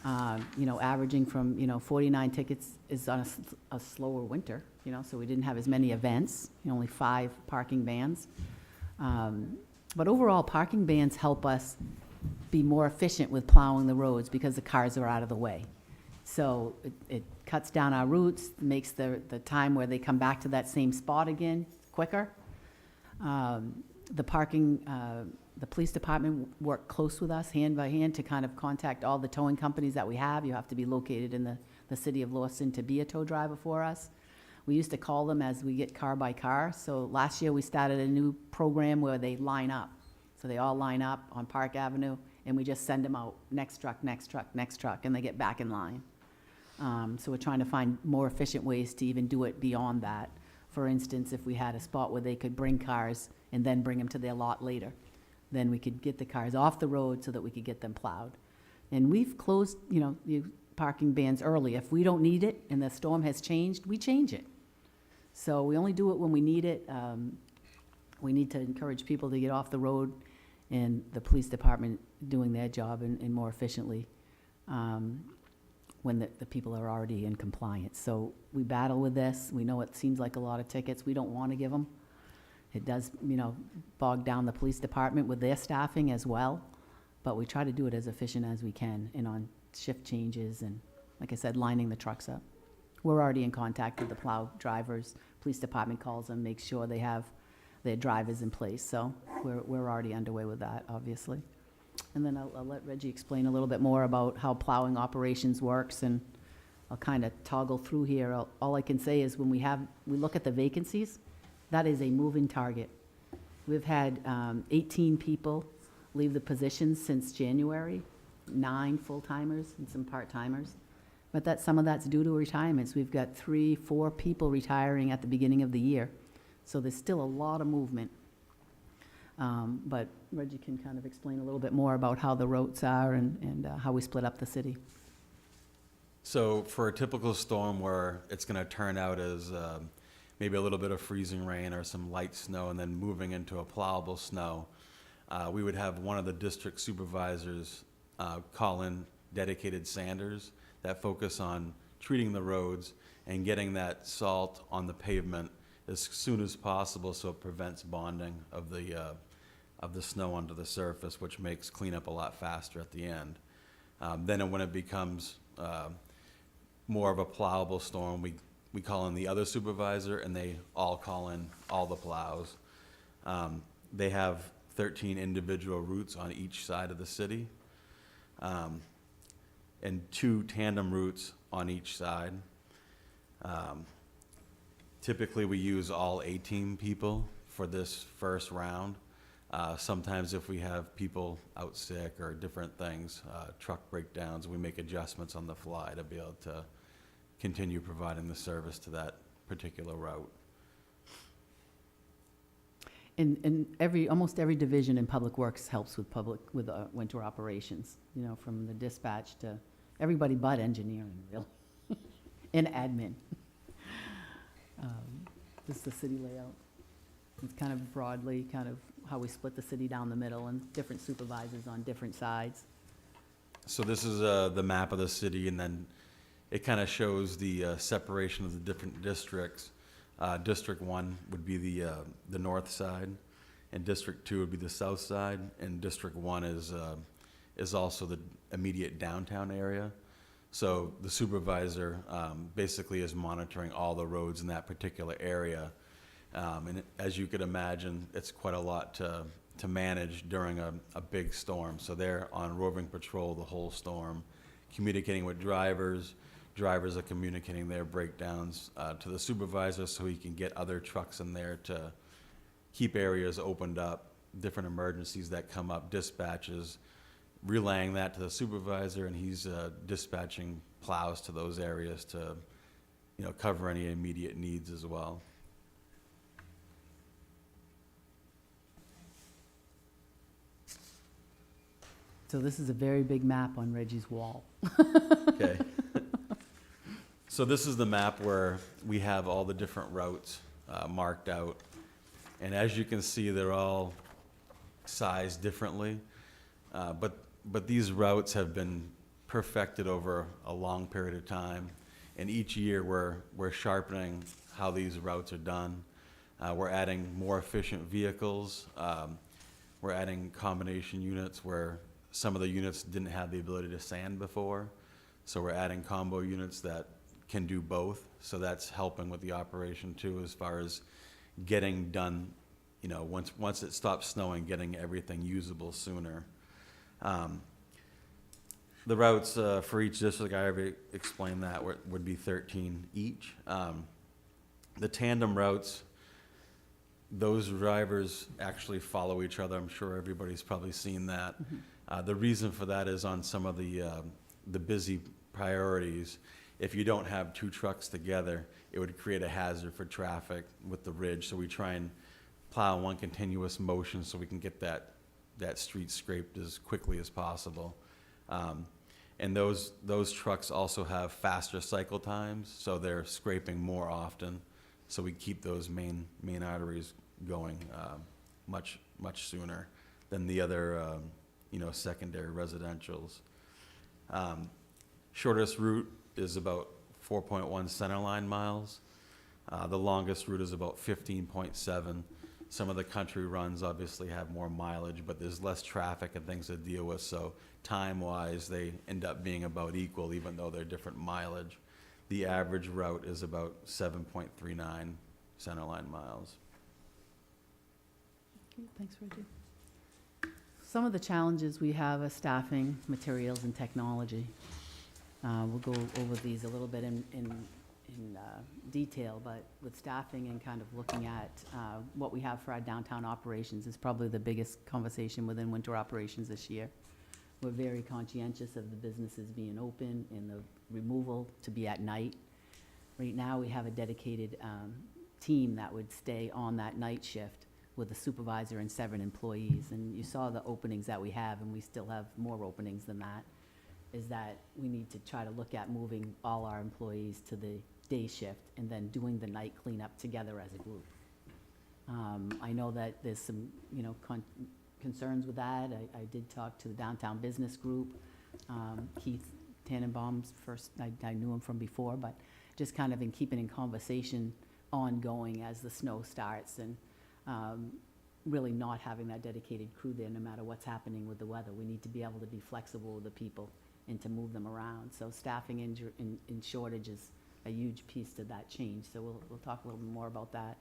Averaging from, 49 tickets is on a slower winter, so we didn't have as many events, only 5 parking bans. But overall, parking bans help us be more efficient with plowing the roads because the cars are out of the way. So it cuts down our routes, makes the time where they come back to that same spot again quicker. The police department work close with us, hand by hand, to kind of contact all the towing companies that we have. You have to be located in the city of Lewiston to be a tow driver for us. We used to call them as we get car by car. So last year we started a new program where they line up. So they all line up on Park Avenue, and we just send them out, next truck, next truck, next truck, and they get back in line. So we're trying to find more efficient ways to even do it beyond that. For instance, if we had a spot where they could bring cars and then bring them to their lot later, then we could get the cars off the road so that we could get them plowed. And we've closed, the parking bans early. If we don't need it and the storm has changed, we change it. So we only do it when we need it. We need to encourage people to get off the road, and the police department doing their job and more efficiently when the people are already in compliance. So we battle with this. We know it seems like a lot of tickets. We don't want to give them. It does, bog down the police department with their staffing as well, but we try to do it as efficient as we can and on shift changes and, like I said, lining the trucks up. We're already in contact with the plow drivers. Police department calls them, makes sure they have their drivers in place. So we're already underway with that, obviously. And then I'll let Reggie explain a little bit more about how plowing operations works, and I'll kind of toggle through here. All I can say is when we look at the vacancies, that is a moving target. We've had 18 people leave the positions since January, 9 full-timers and some part-timers. But some of that's due to retirements. We've got 3-4 people retiring at the beginning of the year. So there's still a lot of movement. But Reggie can kind of explain a little bit more about how the routes are and how we split up the city. So for a typical storm where it's going to turn out as maybe a little bit of freezing rain or some light snow and then moving into a plowable snow, we would have one of the district supervisors call in dedicated sanders that focus on treating the roads and getting that salt on the pavement as soon as possible so it prevents bonding of the snow onto the surface, which makes cleanup a lot faster at the end. Then when it becomes more of a plowable storm, we call in the other supervisor, and they all call in all the plows. They have 13 individual routes on each side of the city, and 2 tandem routes on each side. Typically, we use all 18 people for this first round. Sometimes if we have people out sick or different things, truck breakdowns, we make adjustments on the fly to be able to continue providing the service to that particular route. And almost every division in Public Works helps with winter operations, from the dispatch to everybody but engineering, really, and admin. This is the city layout. It's kind of broadly, kind of how we split the city down the middle and different supervisors on different sides. So this is the map of the city, and then it kind of shows the separation of the different districts. District 1 would be the north side, and District 2 would be the south side, and District 1 is also the immediate downtown area. So the supervisor basically is monitoring all the roads in that particular area. And as you could imagine, it's quite a lot to manage during a big storm. So they're on roving patrol the whole storm, communicating with drivers. Drivers are communicating their breakdowns to the supervisor so he can get other trucks in there to keep areas opened up, different emergencies that come up, dispatches, relaying that to the supervisor, and he's dispatching plows to those areas to, cover any immediate needs as well. So this is a very big map on Reggie's wall. Okay. So this is the map where we have all the different routes marked out. And as you can see, they're all sized differently. But these routes have been perfected over a long period of time. And each year we're sharpening how these routes are done. We're adding more efficient vehicles. We're adding combination units where some of the units didn't have the ability to sand before. So we're adding combo units that can do both. So that's helping with the operation too, as far as getting done, once it stops snowing, getting everything usable sooner. The routes for each district, I already explained that, would be 13 each. The tandem routes, those drivers actually follow each other. I'm sure everybody's probably seen that. The reason for that is on some of the busy priorities, if you don't have two trucks together, it would create a hazard for traffic with the ridge. So we try and plow one continuous motion so we can get that street scraped as quickly as possible. And those trucks also have faster cycle times, so they're scraping more often. So we keep those main arteries going much sooner than the other secondary residentials. Shortest route is about 4.1 centerline miles. The longest route is about 15.7. Some of the country runs obviously have more mileage, but there's less traffic and things to deal with, so time-wise, they end up being about equal, even though they're different mileage. The average route is about 7.39 centerline miles. Okay, thanks, Reggie. Some of the challenges we have are staffing, materials, and technology. We'll go over these a little bit in detail, but with staffing and kind of looking at what we have for our downtown operations is probably the biggest conversation within winter operations this year. We're very conscientious of the businesses being open and the removal to be at night. Right now, we have a dedicated team that would stay on that night shift with a supervisor and 7 employees. And you saw the openings that we have, and we still have more openings than that, is that we need to try to look at moving all our employees to the day shift and then doing the night cleanup together as a group. I know that there's some, concerns with that. I did talk to the downtown business group. Keith Tannenbaum's first, I knew him from before, but just kind of in keeping in conversation ongoing as the snow starts, and really not having that dedicated crew there no matter what's happening with the weather. We need to be able to be flexible with the people and to move them around. So staffing in shortage is a huge piece to that change. So we'll talk a little bit more about that.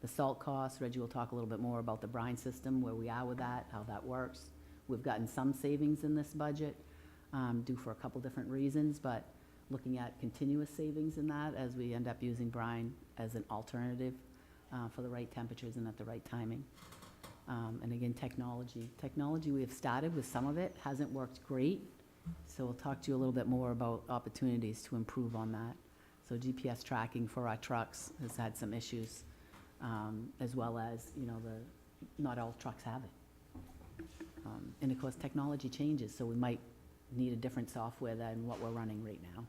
The salt costs, Reggie will talk a little bit more about the brine system, where we are with that, how that works. We've gotten some savings in this budget, due for a couple different reasons, but looking at continuous savings in that as we end up using brine as an alternative for the right temperatures and at the right timing. And again, technology. Technology, we have started with some of it, hasn't worked great. So we'll talk to you a little bit more about opportunities to improve on that. So GPS tracking for our trucks has had some issues, as well as, not all trucks have it. And of course, technology changes, so we might need a different software than what we're running right now.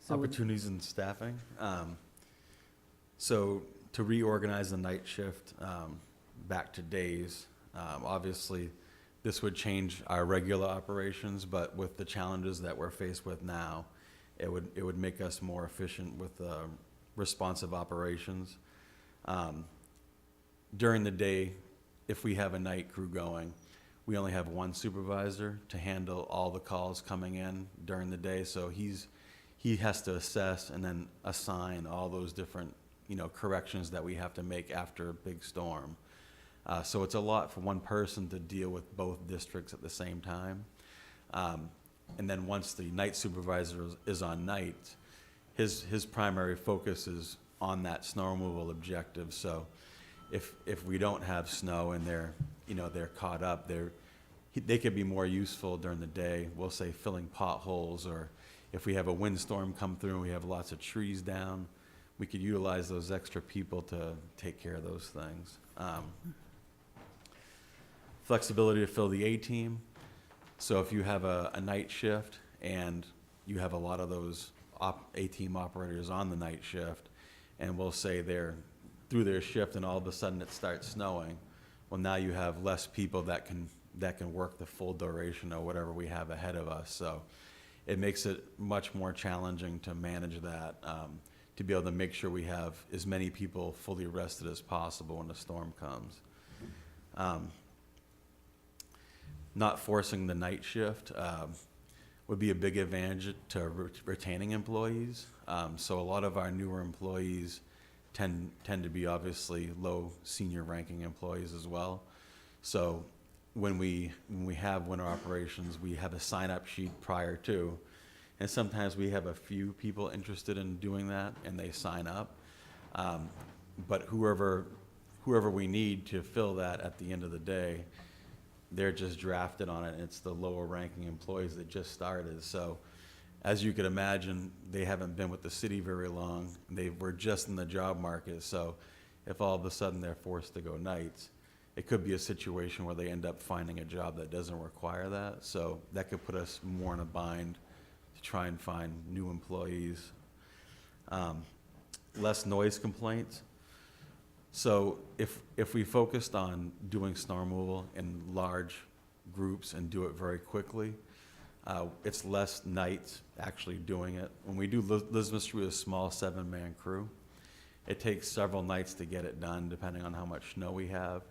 So would- Opportunities in staffing. So to reorganize the night shift back to days, obviously, this would change our regular operations, but with the challenges that we're faced with now, it would make us more efficient with responsive operations. During the day, if we have a night crew going, we only have one supervisor to handle all the calls coming in during the day, so he has to assess and then assign all those different, corrections that we have to make after a big storm. So it's a lot for one person to deal with both districts at the same time. And then once the night supervisor is on night, his primary focus is on that snow removal objective. So if we don't have snow and they're caught up, they could be more useful during the day. We'll say filling potholes, or if we have a windstorm come through and we have lots of trees down, we could utilize those extra people to take care of those things. Flexibility to fill the A-team. So if you have a night shift and you have a lot of those A-team operators on the night shift, and we'll say they're through their shift and all of a sudden it starts snowing, well, now you have less people that can work the full duration of whatever we have ahead of us. So it makes it much more challenging to manage that, to be able to make sure we have as many people fully rested as possible when the storm comes. Not forcing the night shift would be a big advantage to retaining employees. So a lot of our newer employees tend to be obviously low senior ranking employees as well. So when we have winter operations, we have a sign-up sheet prior to, and sometimes we have a few people interested in doing that and they sign up. But whoever we need to fill that at the end of the day, they're just drafted on it, and it's the lower ranking employees that just started. So as you could imagine, they haven't been with the city very long. They were just in the job market. So if all of a sudden they're forced to go nights, it could be a situation where they end up finding a job that doesn't require that. So that could put us more in a bind to try and find new employees. Less noise complaints. So if we focused on doing snow removal in large groups and do it very quickly, it's less nights actually doing it. When we do Lisbon Street with a small 7-man crew, it takes several nights to get it done depending on how much snow we have.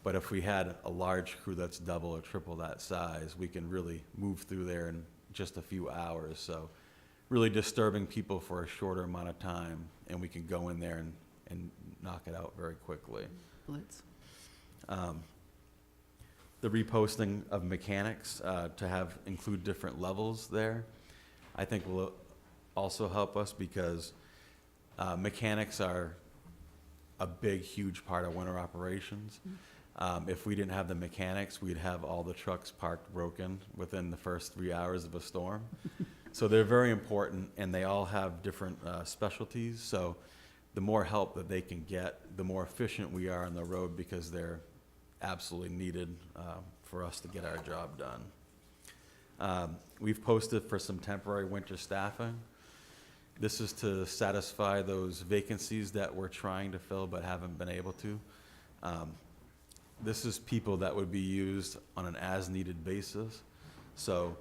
But if we had a large crew that's double or triple that size, we can really move through there in just a few hours. So really disturbing people for a shorter amount of time, and we can go in there and knock it out very quickly. Blitz. The reposting of mechanics to include different levels there, I think will also help us, because mechanics are a big, huge part of winter operations. If we didn't have the mechanics, we'd have all the trucks parked broken within the first 3 hours of a storm. So they're very important, and they all have different specialties. So the more help that they can get, the more efficient we are on the road, because they're absolutely needed for us to get our job done. We've posted for some temporary winter staffing. This is to satisfy those vacancies that we're trying to fill but haven't been able to. This is people that would be used on an as-needed basis. So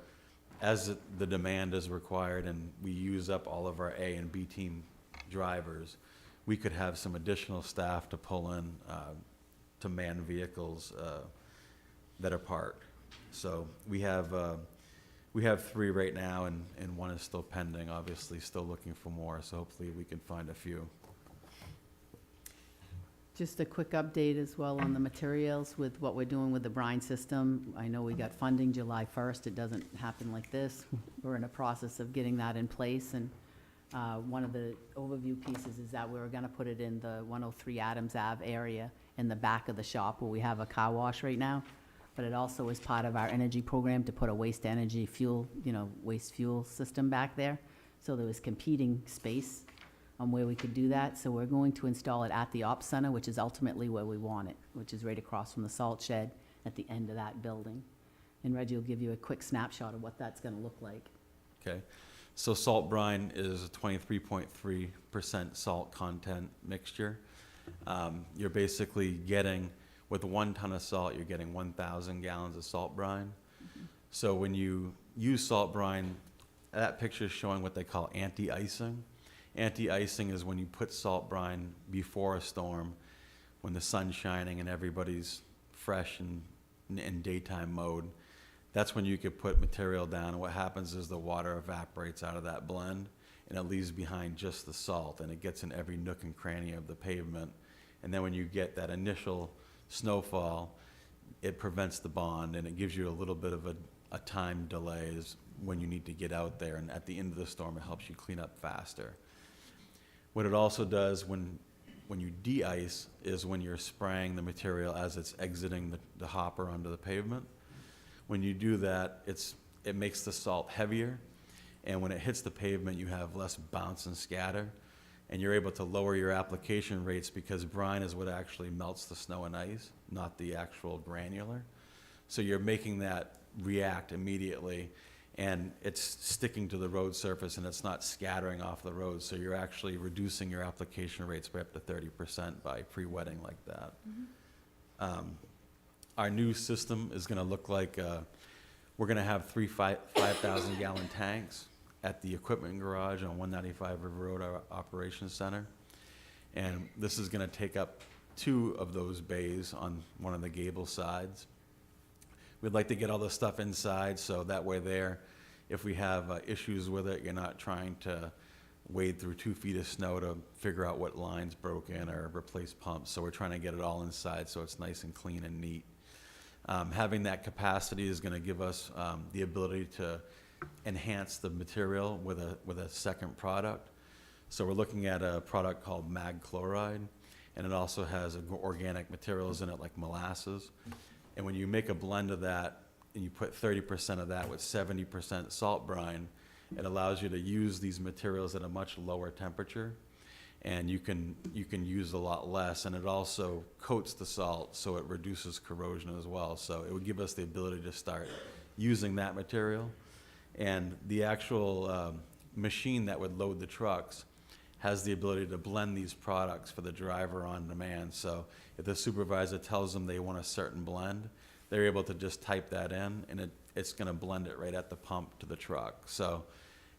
as the demand is required and we use up all of our A and B team drivers, we could have some additional staff to pull in to man vehicles that are parked. So we have 3 right now, and 1 is still pending, obviously still looking for more, so hopefully we can find a few. Just a quick update as well on the materials with what we're doing with the brine system. I know we got funding July 1st. It doesn't happen like this. We're in a process of getting that in place, and one of the overview pieces is that we're gonna put it in the 103 Adams Ave area in the back of the shop where we have a car wash right now. But it also is part of our energy program to put a waste energy fuel, waste fuel system back there. So there was competing space on where we could do that. So we're going to install it at the ops center, which is ultimately where we want it, which is right across from the salt shed at the end of that building. And Reggie will give you a quick snapshot of what that's gonna look like. Okay, So salt brine is a 23.3% salt content mixture. You're basically getting, with 1 ton of salt, you're getting 1,000 gallons of salt brine. So when you use salt brine, that picture is showing what they call anti-icing. Anti-icing is when you put salt brine before a storm, when the sun's shining and everybody's fresh and in daytime mode. That's when you could put material down, and what happens is the water evaporates out of that blend, and it leaves behind just the salt, and it gets in every nook and cranny of the pavement. And then when you get that initial snowfall, it prevents the bond, and it gives you a little bit of a time delay is when you need to get out there, and at the end of the storm, it helps you clean up faster. What it also does when you de-ice is when you're spraying the material as it's exiting the hopper onto the pavement. When you do that, it makes the salt heavier, and when it hits the pavement, you have less bounce and scatter, and you're able to lower your application rates because brine is what actually melts the snow and ice, not the actual granular. So you're making that react immediately, and it's sticking to the road surface, and it's not scattering off the road, so you're actually reducing your application rates by up to 30% by pre-wetting like that. Our new system is going to look like, we're going to have 3 5,000 gallon tanks at the equipment garage on 195 River Road, our operations center. And this is going to take up 2 of those bays on one of the gable sides. We'd like to get all the stuff inside, so that way there, if we have issues with it, you're not trying to wade through 2 feet of snow to figure out what line's broken or replace pumps. So we're trying to get it all inside so it's nice and clean and neat. Having that capacity is going to give us the ability to enhance the material with a second product. So we're looking at a product called mag chloride, and it also has organic materials in it like molasses. And when you make a blend of that and you put 30% of that with 70% salt brine, it allows you to use these materials at a much lower temperature, and you can use a lot less, and it also coats the salt so it reduces corrosion as well. So it would give us the ability to start using that material. And the actual machine that would load the trucks has the ability to blend these products for the driver on demand. So if the supervisor tells them they want a certain blend, they're able to just type that in, and it's going to blend it right at the pump to the truck. So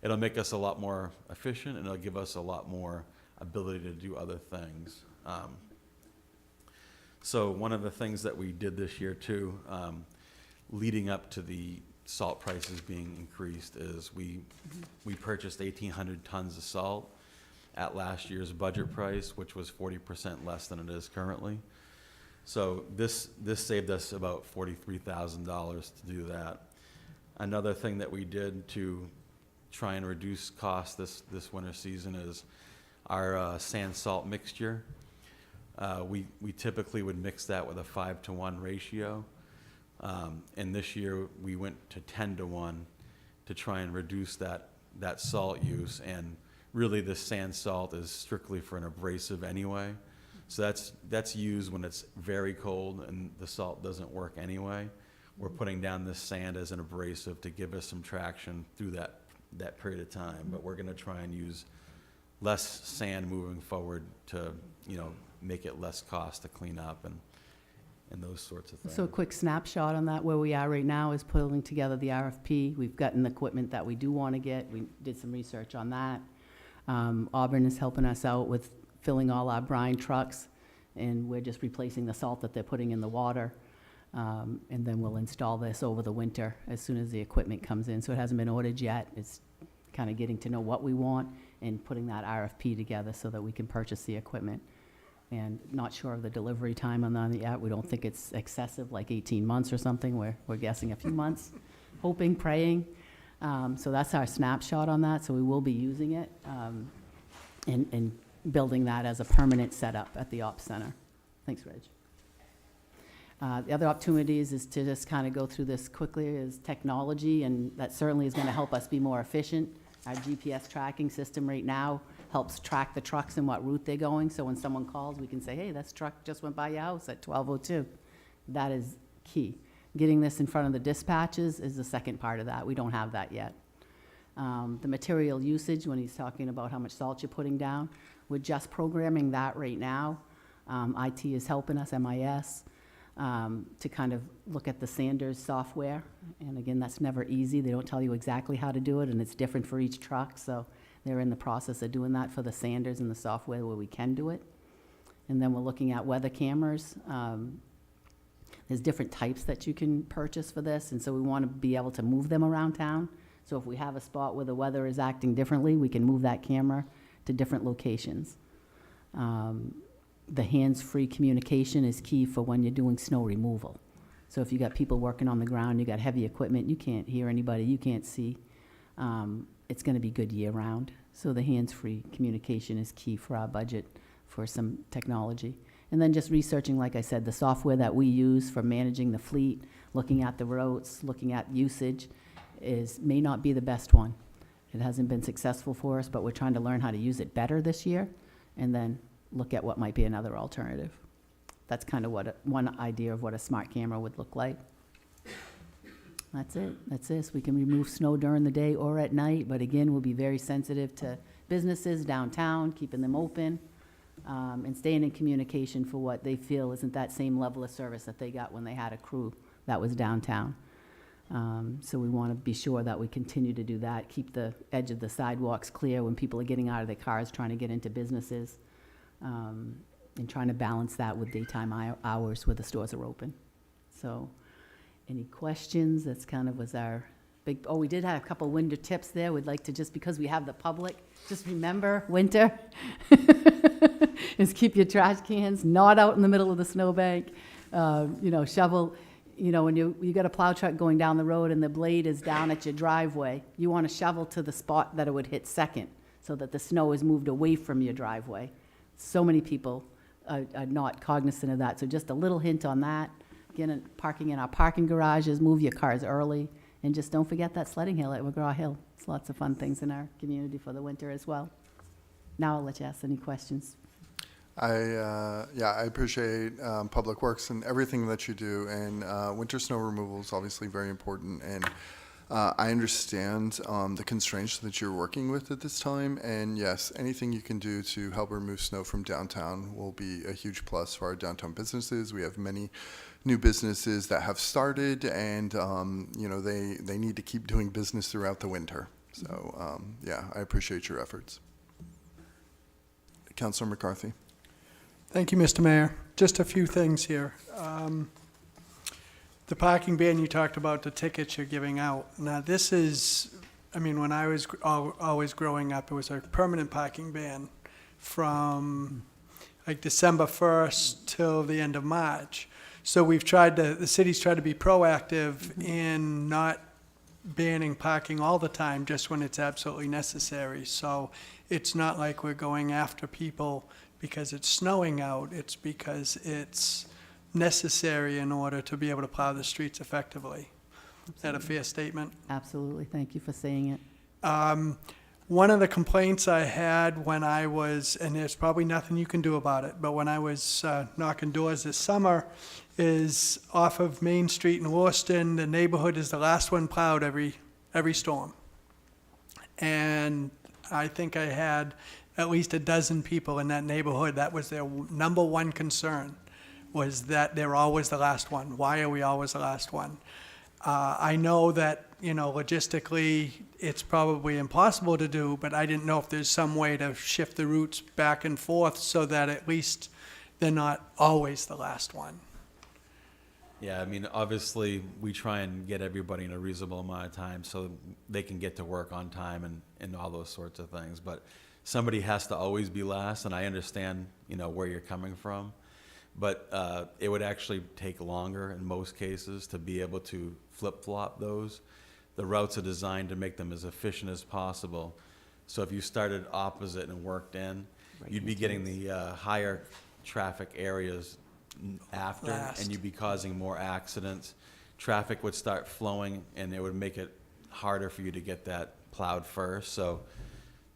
it'll make us a lot more efficient, and it'll give us a lot more ability to do other things. So one of the things that we did this year too, leading up to the salt prices being increased, is we purchased 1,800 tons of salt at last year's budget price, which was 40% less than it is currently. So this saved us about $43,000 to do that. Another thing that we did to try and reduce costs this winter season is our sand salt mixture. We typically would mix that with a 5-to-1 ratio. And this year we went to 10-to-1 to try and reduce that salt use. And really the sand salt is strictly for an abrasive anyway. So that's used when it's very cold and the salt doesn't work anyway. We're putting down this sand as an abrasive to give us some traction through that period of time. But we're gonna try and use less sand moving forward to, make it less cost to clean up and those sorts of things. So a quick snapshot on that, where we are right now is pulling together the RFP. We've gotten the equipment that we do want to get. We did some research on that. Auburn is helping us out with filling all our brine trucks, and we're just replacing the salt that they're putting in the water. And then we'll install this over the winter as soon as the equipment comes in. So it hasn't been ordered yet. It's kind of getting to know what we want and putting that RFP together so that we can purchase the equipment. And not sure of the delivery time on that yet. We don't think it's excessive, like 18 months or something. We're guessing a few months, hoping, praying. So that's our snapshot on that. So we will be using it and building that as a permanent setup at the ops center. Thanks, Reg. The other opportunities is to just kind of go through this quickly is technology, and that certainly is going to help us be more efficient. Our GPS tracking system right now helps track the trucks and what route they're going. So when someone calls, we can say, hey, this truck just went by your house at 12:02. That is key. Getting this in front of the dispatches is the second part of that. We don't have that yet. The material usage, when he's talking about how much salt you're putting down, we're just programming that right now. IT is helping us, MIS, to kind of look at the Sanders software. And again, that's never easy. They don't tell you exactly how to do it, and it's different for each truck. So they're in the process of doing that for the Sanders and the software where we can do it. And then we're looking at weather cameras. There's different types that you can purchase for this, and so we want to be able to move them around town. So if we have a spot where the weather is acting differently, we can move that camera to different locations. The hands-free communication is key for when you're doing snow removal. So if you got people working on the ground, you got heavy equipment, you can't hear anybody, you can't see, it's going to be good year-round. So the hands-free communication is key for our budget for some technology. And then just researching, like I said, the software that we use for managing the fleet, looking at the routes, looking at usage, may not be the best one. It hasn't been successful for us, but we're trying to learn how to use it better this year, and then look at what might be another alternative. That's kind of what one idea of what a smart camera would look like. That's it. That's this. We can remove snow during the day or at night, but again, we'll be very sensitive to businesses downtown, keeping them open, and staying in communication for what they feel isn't that same level of service that they got when they had a crew that was downtown. So we want to be sure that we continue to do that, keep the edge of the sidewalks clear when people are getting out of their cars trying to get into businesses, and trying to balance that with daytime hours where the stores are open. So any questions? That's kind of was our big, we did have a couple winter tips there. We'd like to, just because we have the public, just remember winter is keep your trash cans not out in the middle of the snowbank. Shovel. When you got a plow truck going down the road and the blade is down at your driveway, you want to shovel to the spot that it would hit second so that the snow is moved away from your driveway. So many people are not cognizant of that. So just a little hint on that. Again, parking in our parking garages, move your cars early, and just don't forget that sledding hill at McGraw Hill. It's lots of fun things in our community for the winter as well. Now I'll let you ask any questions. I appreciate Public Works and everything that you do, and winter snow removal is obviously very important, and I understand the constraints that you're working with at this time, and yes, anything you can do to help remove snow from downtown will be a huge plus for our downtown businesses. We have many new businesses that have started, and they need to keep doing business throughout the winter. So I appreciate your efforts. Councilor McCarthy. Thank you, Mr. Mayor. Just a few things here. The parking ban, you talked about the tickets you're giving out. Now, this is, when I was always growing up, it was a permanent parking ban from like December 1st till the end of March. So the city's tried to be proactive in not banning parking all the time, just when it's absolutely necessary. So it's not like we're going after people because it's snowing out, it's because it's necessary in order to be able to plow the streets effectively. Is that a fair statement? Absolutely. Thank you for saying it. One of the complaints I had when I was, and there's probably nothing you can do about it, but when I was knocking doors this summer, is off of Main Street in Lewiston, the neighborhood is the last one plowed every storm. And I think I had at least a dozen people in that neighborhood, that was their number one concern, was that they're always the last one. Why are we always the last one? I know that, logistically, it's probably impossible to do, but I didn't know if there's some way to shift the routes back and forth so that at least they're not always the last one. Yeah, obviously, we try and get everybody in a reasonable amount of time so they can get to work on time and all those sorts of things. But somebody has to always be last, and I understand, where you're coming from. But it would actually take longer in most cases to be able to flip-flop those. The routes are designed to make them as efficient as possible. So if you started opposite and worked in, you'd be getting the higher traffic areas after, and you'd be causing more accidents. Traffic would start flowing, and it would make it harder for you to get that plowed first. So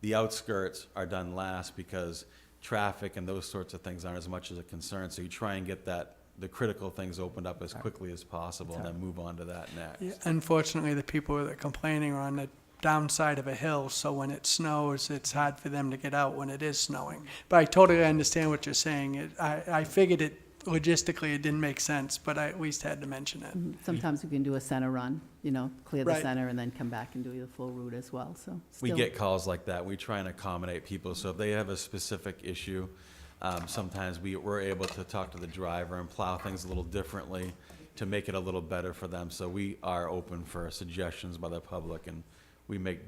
the outskirts are done last because traffic and those sorts of things aren't as much as a concern. So you try and get the critical things opened up as quickly as possible, and then move on to that next. Yeah, unfortunately, the people that are complaining are on the downside of a hill, so when it snows, it's hard for them to get out when it is snowing. But I totally understand what you're saying. I figured it logistically, it didn't make sense, but I at least had to mention it. Sometimes we can do a center run, clear the Right. center and then come back and do the full route as well, so. We still- get calls like that. We try and accommodate people. So if they have a specific issue, sometimes we're able to talk to the driver and plow things a little differently to make it a little better for them. So we are open for suggestions by the public, and we make,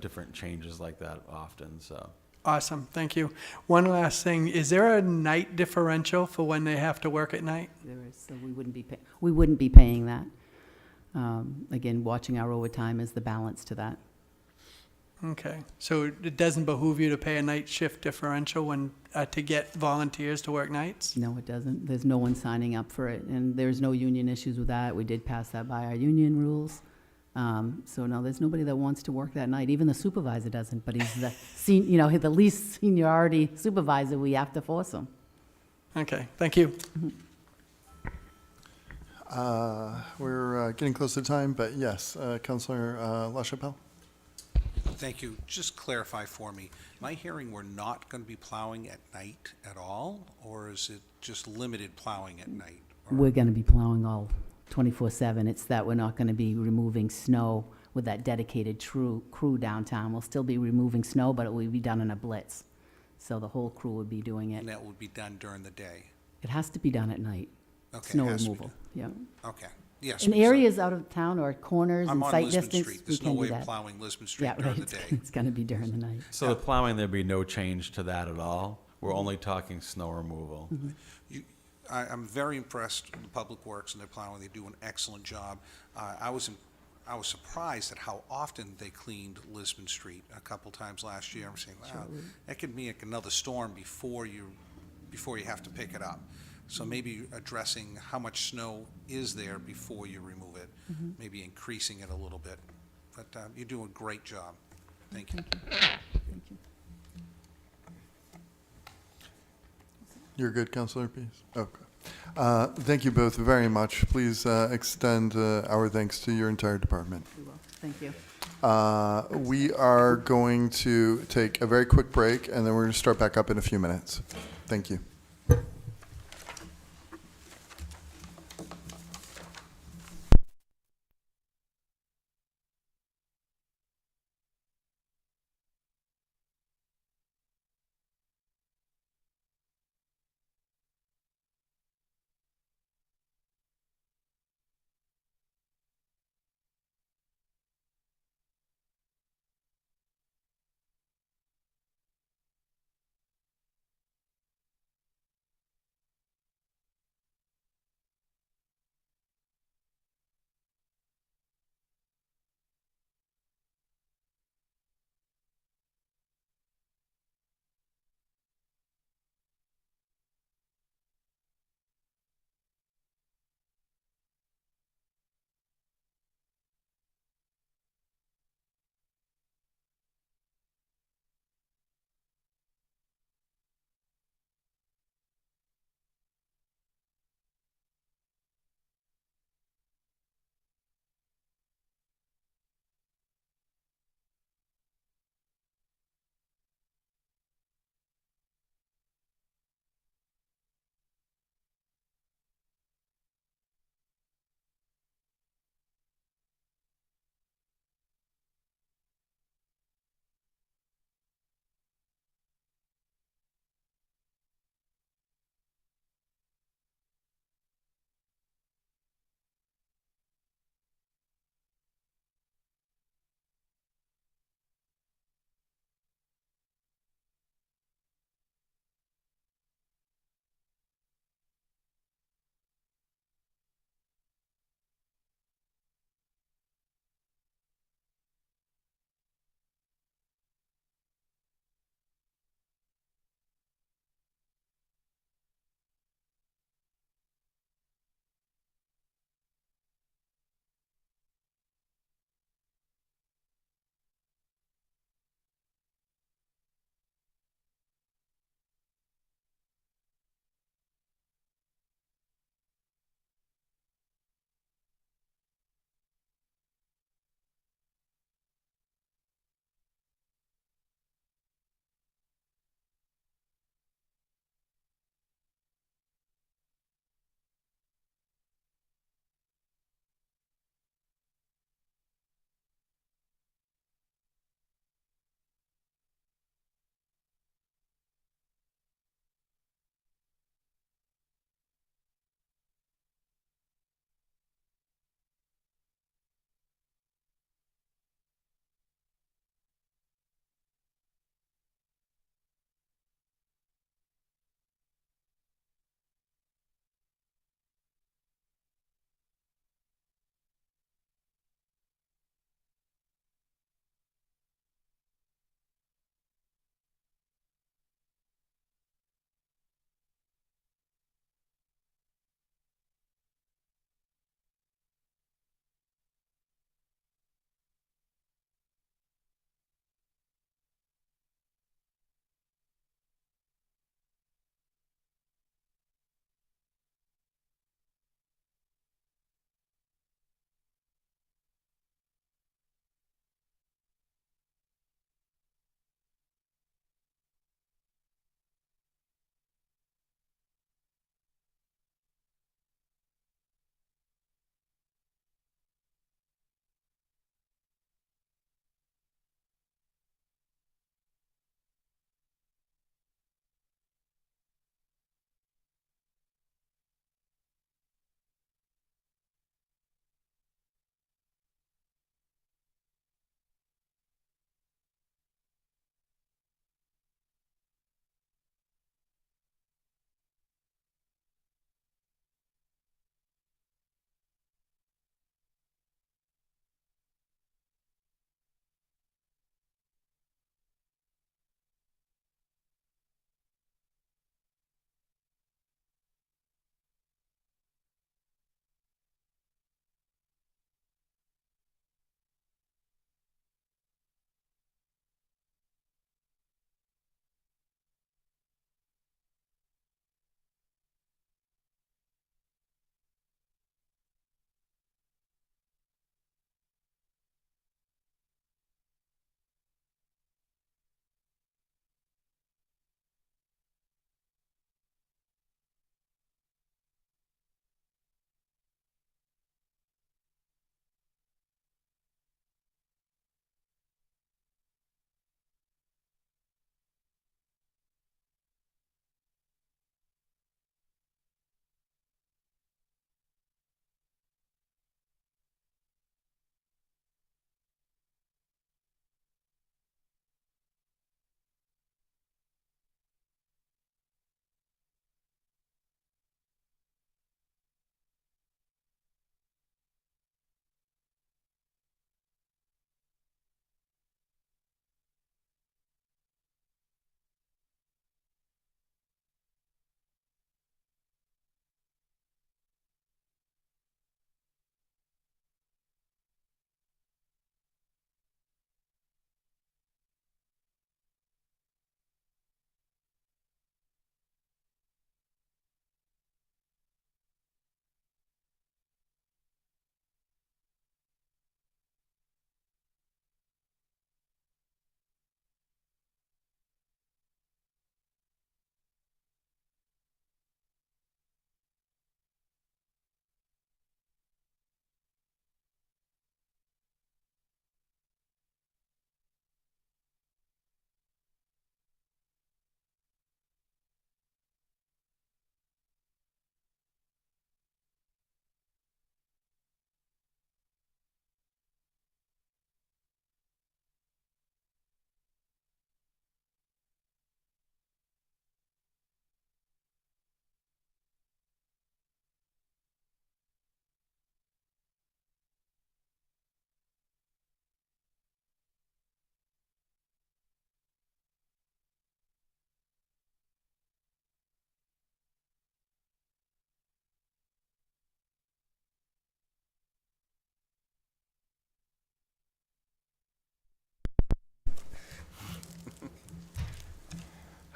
different changes like that often, so. Awesome, thank you. One last thing, is there a night differential for when they have to work at night? There is, so we wouldn't be paying that. Again, watching our overtime is the balance to that. Okay, so it doesn't behoove you to pay a night shift differential when, to get volunteers to work nights? No, it doesn't. There's no one signing up for it, and there's no union issues with that. We did pass that by our union rules. So no, there's nobody that wants to work that night. Even the supervisor doesn't, but he's the least seniority supervisor, we have to force him. Okay, thank you. We're getting close to time, but yes, Councillor LaChapelle? Thank you. Just clarify for me, am I hearing we're not going to be plowing at night at all, or is it just limited plowing at night? Or- We're gonna be plowing all 24/7. It's that we're not gonna be removing snow with that dedicated crew downtown. We'll still be removing snow, but it will be done in a blitz. So the whole crew would be doing it. And that would be done during the day? It has to be done at night, Okay, snow it has to be removal, yeah. done. Okay, yes. In because areas out of town or corners I'm and on sight Lisbon distance, Street. we There's no can do way of that. plowing Lisbon Street Yeah, during right, the day. it's gonna be during the night. So the plowing, there'd be no change to that at all? We're only talking snow removal. I'm very impressed with the Public Works and their plowing. They do an excellent job. I was surprised at how often they cleaned Lisbon Street a couple times last year. I'm saying, wow, that could be like another storm before you have to pick it up. So maybe addressing how much snow is there before you remove it, maybe increasing it a little bit. But you do a great job. Thank you. Thank you. You're good, Councillor Pease? Okay. Thank you both very much. Please extend our thanks to your entire department. We will. Thank you. We are going to take a very quick break, and then we're going to start back up in a few minutes. Thank you.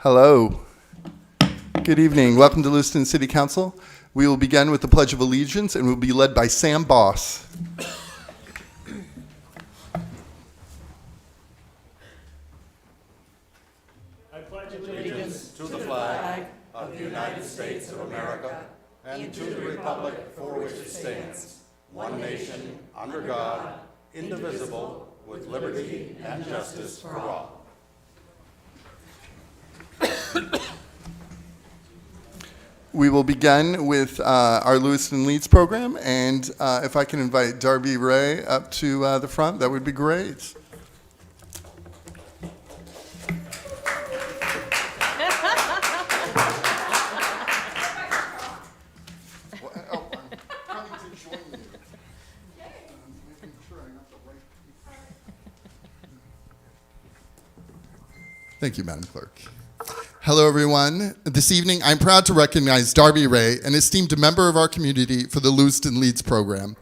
Hello. Good evening. Welcome to Lewiston City Council. We will begin with the Pledge of Allegiance and will be led by Sam Boss. We will begin with our Lewiston Leads program, and if I can invite Darby Ray up to the front, that would be great. Thank you, Madam Clerk. Hello, everyone. This evening, I'm proud to recognize Darby Ray, an esteemed member of our community for the Lewiston Leads program.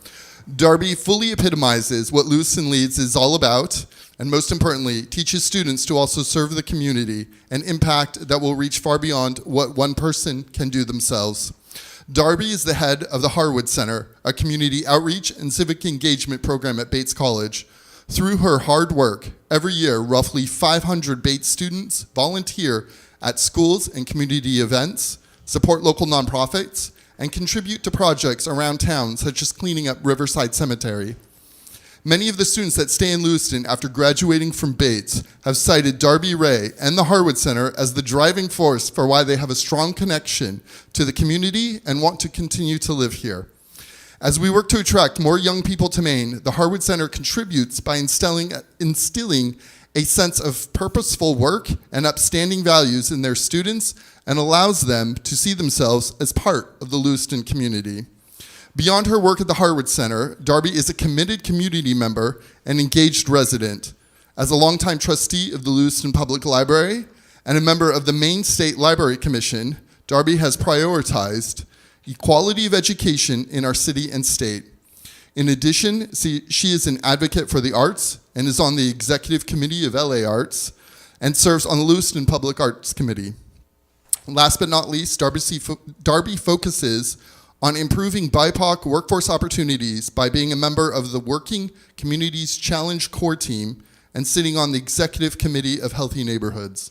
Darby fully epitomizes what Lewiston Leads is all about, and most importantly, teaches students to also serve the community, an impact that will reach far beyond what one person can do themselves. Darby is the head of the Harwood Center, a community outreach and civic engagement program at Bates College. Through her hard work, every year, roughly 500 Bates students volunteer at schools and community events, support local nonprofits, and contribute to projects around town, such as cleaning up Riverside Cemetery. Many of the students that stay in Lewiston after graduating from Bates have cited Darby Ray and the Harwood Center as the driving force for why they have a strong connection to the community and want to continue to live here. As we work to attract more young people to Maine, the Harwood Center contributes by instilling a sense of purposeful work and upstanding values in their students and allows them to see themselves as part of the Lewiston community. Beyond her work at the Harwood Center, Darby is a committed community member and engaged resident. As a longtime trustee of the Lewiston Public Library and a member of the Maine State Library Commission, Darby has prioritized equality of education in our city and state. In addition, she is an advocate for the arts and is on the executive committee of LA Arts and serves on the Lewiston Public Arts Committee. Last but not least, Darby focuses on improving BIPOC workforce opportunities by being a member of the Working Communities Challenge Core Team and sitting on the executive committee of Healthy Neighborhoods.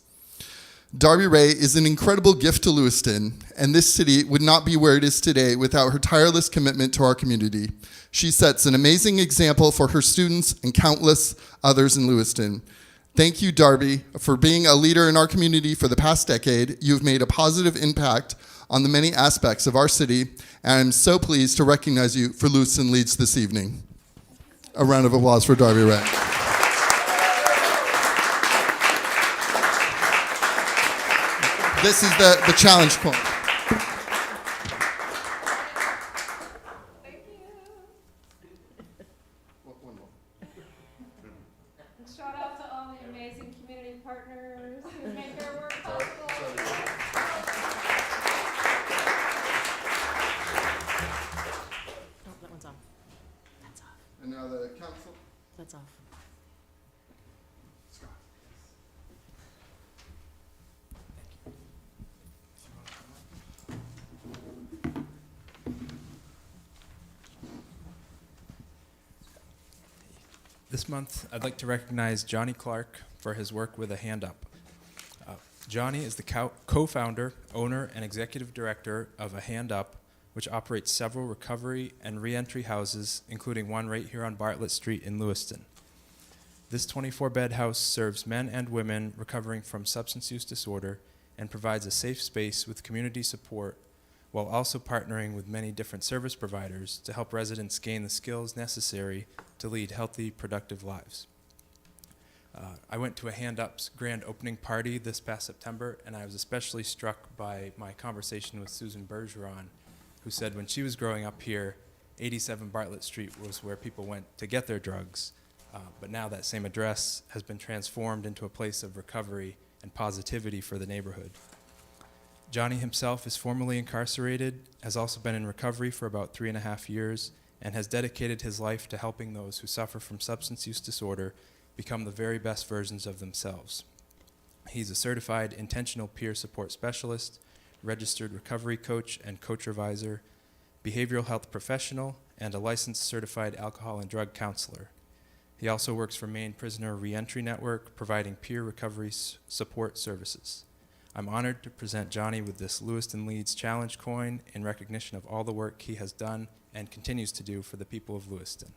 Darby Ray is an incredible gift to Lewiston, and this city would not be where it is today without her tireless commitment to our community. She sets an amazing example for her students and countless others in Lewiston. Thank you, Darby, for being a leader in our community for the past decade. You've made a positive impact on the many aspects of our city, and I'm so pleased to recognize you for Lewiston Leads this evening. A round of applause for Darby Ray. This is the challenge quote. Shout out to all the amazing community partners who make our work possible. Oh, that one's off. That's off. And now the council. That's off. This month, I'd like to recognize Johnny Clark for his work with A Hand Up. Johnny is the co-founder, owner, and executive director of A Hand Up, which operates several recovery and reentry houses, including one right here on Bartlett Street in Lewiston. This 24-bed house serves men and women recovering from substance use disorder and provides a safe space with community support while also partnering with many different service providers to help residents gain the skills necessary to lead healthy, productive lives. I went to A Hand Up's grand opening party this past September, and I was especially struck by my conversation with Susan Bergeron, who said when she was growing up here, 87 Bartlett Street was where people went to get their drugs, but now that same address has been transformed into a place of recovery and positivity for the neighborhood. Johnny himself is formerly incarcerated, has also been in recovery for about 3.5 years, and has dedicated his life to helping those who suffer from substance use disorder become the very best versions of themselves. He's a certified intentional peer support specialist, registered recovery coach and coach revisor, behavioral health professional, and a licensed certified alcohol and drug counselor. He also works for Maine Prisoner Reentry Network, providing peer recovery support services. I'm honored to present Johnny with this Lewiston Leads Challenge coin in recognition of all the work he has done and continues to do for the people of Lewiston.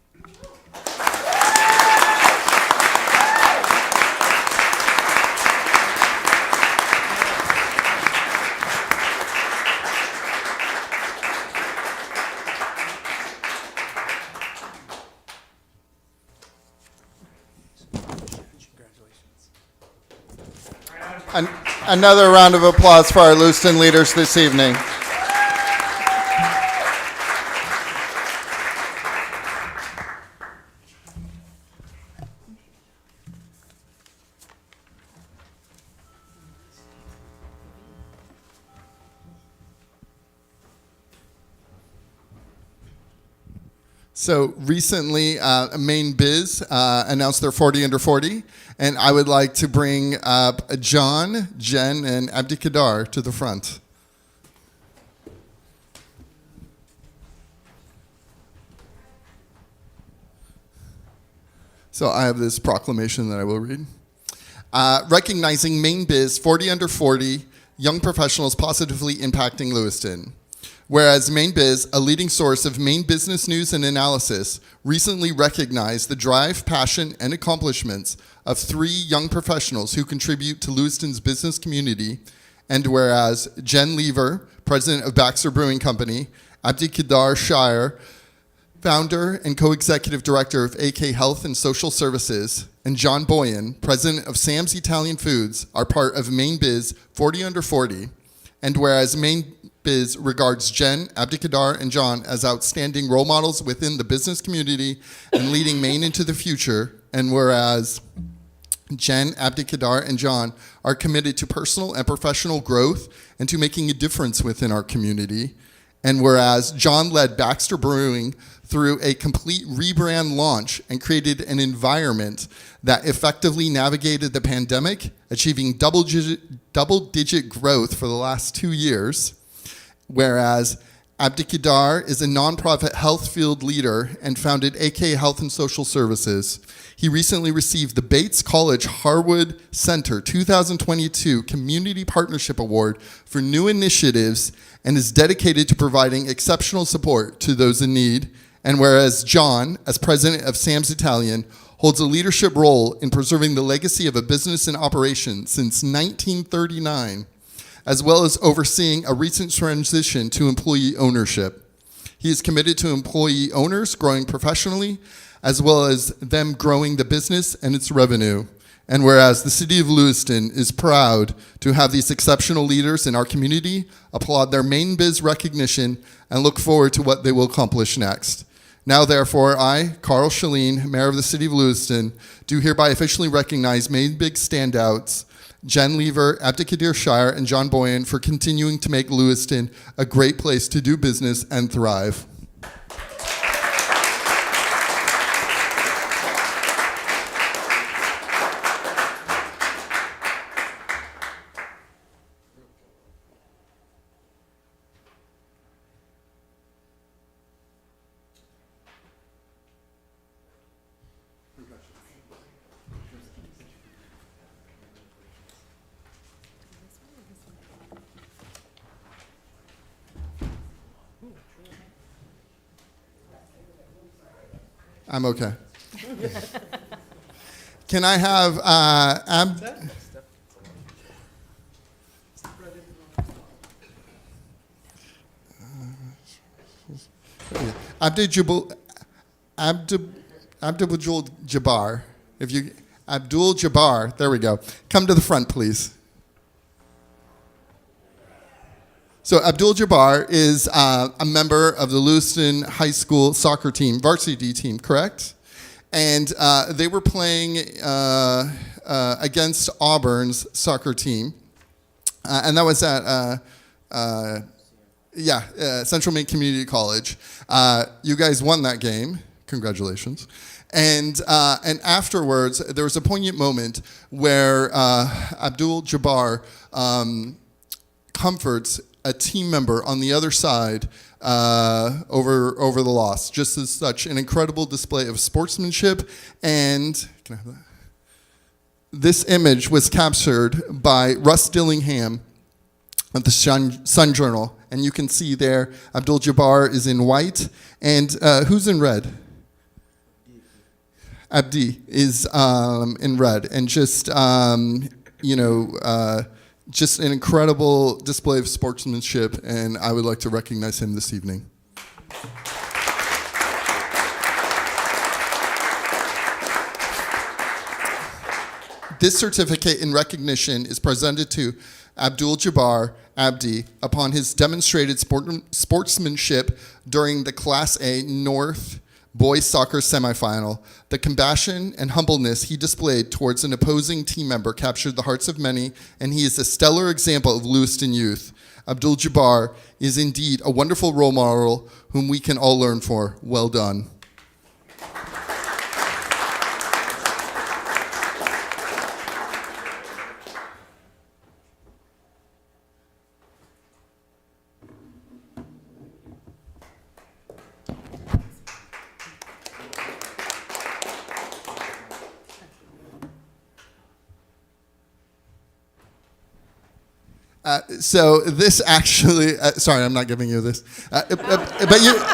Another round of applause for our Lewiston leaders this evening. So recently, Mainebiz announced their 40 under 40, and I would like to bring up John, Jen, and Abdikadar to the front. So I have this proclamation that I will read. Recognizing Mainebiz 40 under 40 young professionals positively impacting Lewiston. Whereas Mainebiz, a leading source of Maine business news and analysis, recently recognized the drive, passion, and accomplishments of 3 young professionals who contribute to Lewiston's business community, and whereas Jen Lever, president of Baxter Brewing Company, Abdikadar Shire, founder and co-executive director of AK Health and Social Services, and John Boyan, president of Sam's Italian Foods, are part of Mainebiz 40 under 40, and whereas Mainebiz regards Jen, Abdikadar, and John as outstanding role models within the business community and leading Maine into the future, and whereas Jen, Abdikadar, and John are committed to personal and professional growth and to making a difference within our community, and whereas John led Baxter Brewing through a complete rebrand launch and created an environment that effectively navigated the pandemic, achieving double-digit growth for the last 2 years, whereas Abdikadar is a nonprofit health field leader and founded AK Health and Social Services. He recently received the Bates College Harwood Center 2022 Community Partnership Award for new initiatives and is dedicated to providing exceptional support to those in need. And whereas John, as president of Sam's Italian, holds a leadership role in preserving the legacy of a business in operation since 1939, as well as overseeing a recent transition to employee ownership. He is committed to employee owners growing professionally, as well as them growing the business and its revenue. And whereas the city of Lewiston is proud to have these exceptional leaders in our community, applaud their Mainebiz recognition, and look forward to what they will accomplish next. Now, therefore, I, Carl Shaleen, Mayor of the City of Lewiston, do hereby officially recognize Mainebiz standouts, Jen Lever, Abdikadar Shire, and John Boyan for continuing to make Lewiston a great place to do business and thrive. I'm okay. Can I have Abdul Jabbar? If you Abdul Jabbar, there we go. Come to the front, please. So Abdul Jabbar is a member of the Lewiston High School soccer team, varsity team, correct? And they were playing against Auburn's soccer team. And that was at, Central Maine Community College. You guys won that game. Congratulations. And afterwards, there was a poignant moment where Abdul Jabbar comforts a team member on the other side over the loss. Just as such an incredible display of sportsmanship. And can I have that? This image was captured by Russ Dillingham of the Sun Journal. And you can see there, Abdul Jabbar is in white. And who's in red? Abdi is in red. And just, just an incredible display of sportsmanship. And I would like to recognize him this evening. This certificate in recognition is presented to Abdul Jabbar Abdi upon his demonstrated sportsmanship during the Class A North boys soccer semifinal. The compassion and humbleness he displayed towards an opposing team member captured the hearts of many, and he is a stellar example of Lewiston youth. Abdul Jabbar is indeed a wonderful role model whom we can all learn for. Well done. So this actually, sorry, I'm not giving you this, but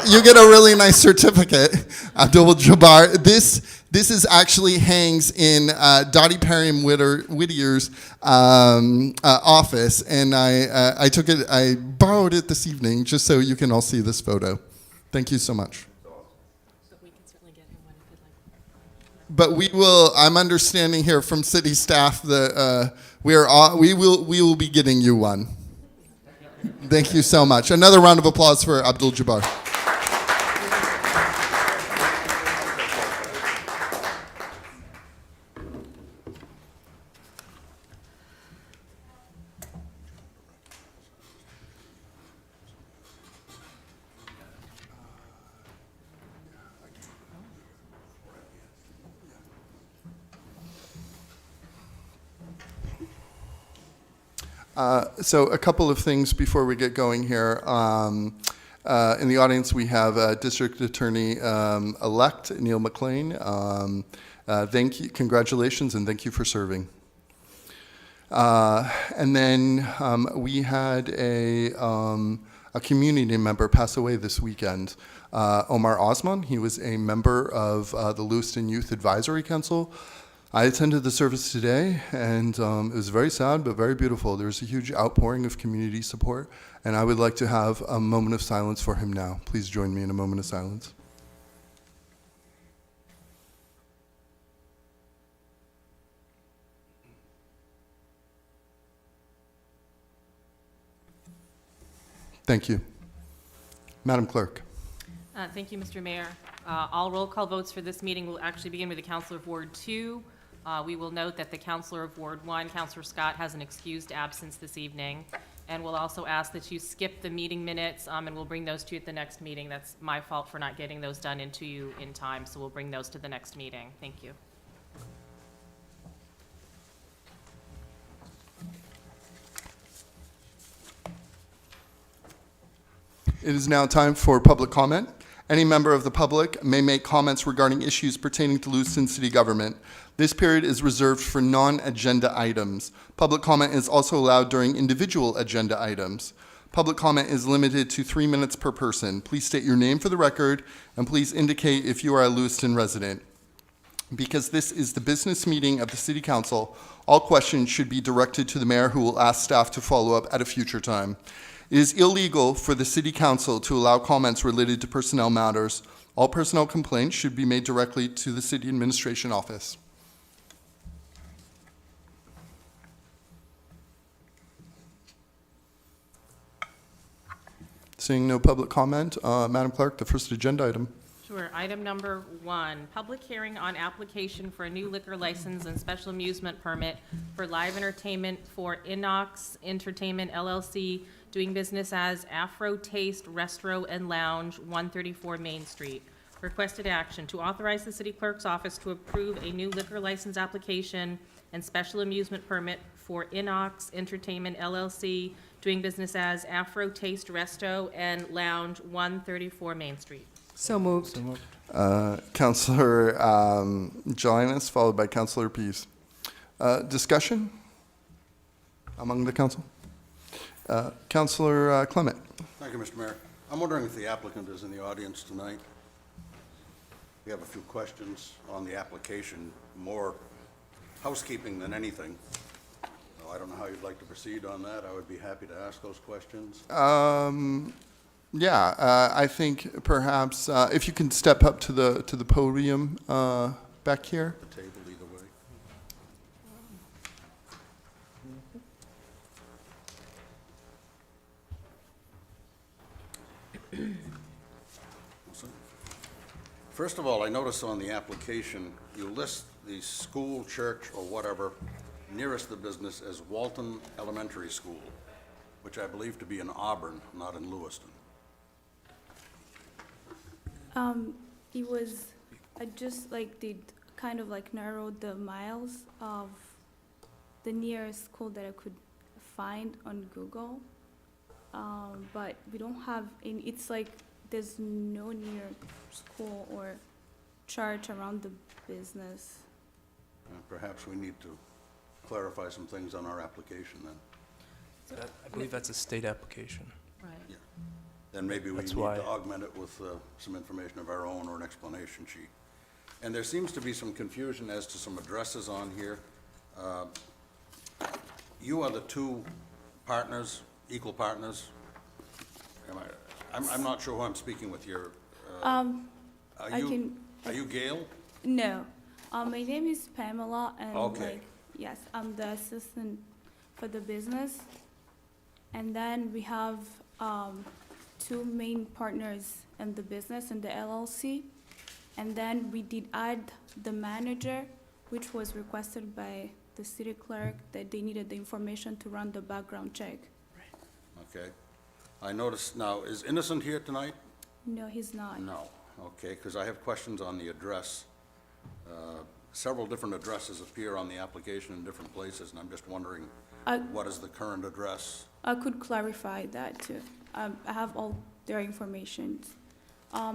you get a really nice certificate, Abdul Jabbar. This is actually hangs in Dottie Perry Whittier's office, and I borrowed it this evening just so you can all see this photo. Thank you so much. We can certainly get him one if you'd like. But we will. I'm understanding here from city staff that we will be getting you one. Thank you so much. Another round of applause for Abdul Jabbar. So a couple of things before we get going here. In the audience, we have District Attorney-elect Neil McLean. Thank you, congratulations, and thank you for serving. And then we had a community member pass away this weekend. Omar Osman, he was a member of the Lewiston Youth Advisory Council. I attended the service today, and it was very sad, but very beautiful. There was a huge outpouring of community support, and I would like to have a moment of silence for him now. Please join me in a moment of silence. Thank you. Madam Clerk. Thank you, Mr. Mayor. All roll call votes for this meeting will actually begin with the Councilor of Ward 2. We will note that the Councilor of Ward 1, Councilor Scott, has an excused absence this evening. And we'll also ask that you skip the meeting minutes, and we'll bring those to you at the next meeting. That's my fault for not getting those done into you in time, so we'll bring those to the next meeting. Thank you. It is now time for public comment. Any member of the public may make comments regarding issues pertaining to Lewiston City Government. This period is reserved for non-agenda items. Public comment is also allowed during individual agenda items. Public comment is limited to 3 minutes per person. Please state your name for the record, and please indicate if you are a Lewiston resident. Because this is the business meeting of the City Council, all questions should be directed to the mayor, who will ask staff to follow up at a future time. It is illegal for the City Council to allow comments related to personnel matters. All personnel complaints should be made directly to the City Administration Office. Seeing no public comment, Madam Clerk, the first agenda item. Sure. Item number 1, public hearing on application for a new liquor license and special amusement permit for live entertainment for Inox Entertainment LLC, doing business as Afro Taste Restro and Lounge, 134 Main Street. Requested action to authorize the city clerk's office to approve a new liquor license application and special amusement permit for Inox Entertainment LLC, doing business as Afro Taste Resto and Lounge, 134 Main Street. So moved. Counselor Jelinas, followed by Counselor Pease. Discussion among the council? Counselor Clement. Thank you, Mr. Mayor. I'm wondering if the applicant is in the audience tonight. We have a few questions on the application, more housekeeping than anything. So I don't know how you'd like to proceed on that. I would be happy to ask those questions. Yeah, I think perhaps if you can step up to the podium back here. The table either way. First of all, I notice on the application, you list the school, church, or whatever nearest the business as Walton Elementary School, which I believe to be in Auburn, not in Lewiston. It was, I just like did kind of like narrowed the miles of the nearest school that I could find on Google. But we don't have any, it's like there's no near school or church around the business. Perhaps we need to clarify some things on our application then. I believe that's a state application. Right. Then maybe we need That's to why. augment it with some information of our own or an explanation sheet. And there seems to be some confusion as to some addresses on here. You are the two partners, equal partners? I'm not sure who I'm speaking with here. Are you Gail? No. My name is Pamela, and Okay. yes, I'm the assistant for the business. And then we have two main partners in the business, in the LLC. And then we did add the manager, which was requested by the city clerk, that they needed the information to run the background check. Okay. I noticed, now, is Innocent here tonight? No, he's not. No. Okay, because I have questions on the address. Several different addresses appear on the application in different places, and I'm just wondering, I- what is the current address? I could clarify that too. I have all their information.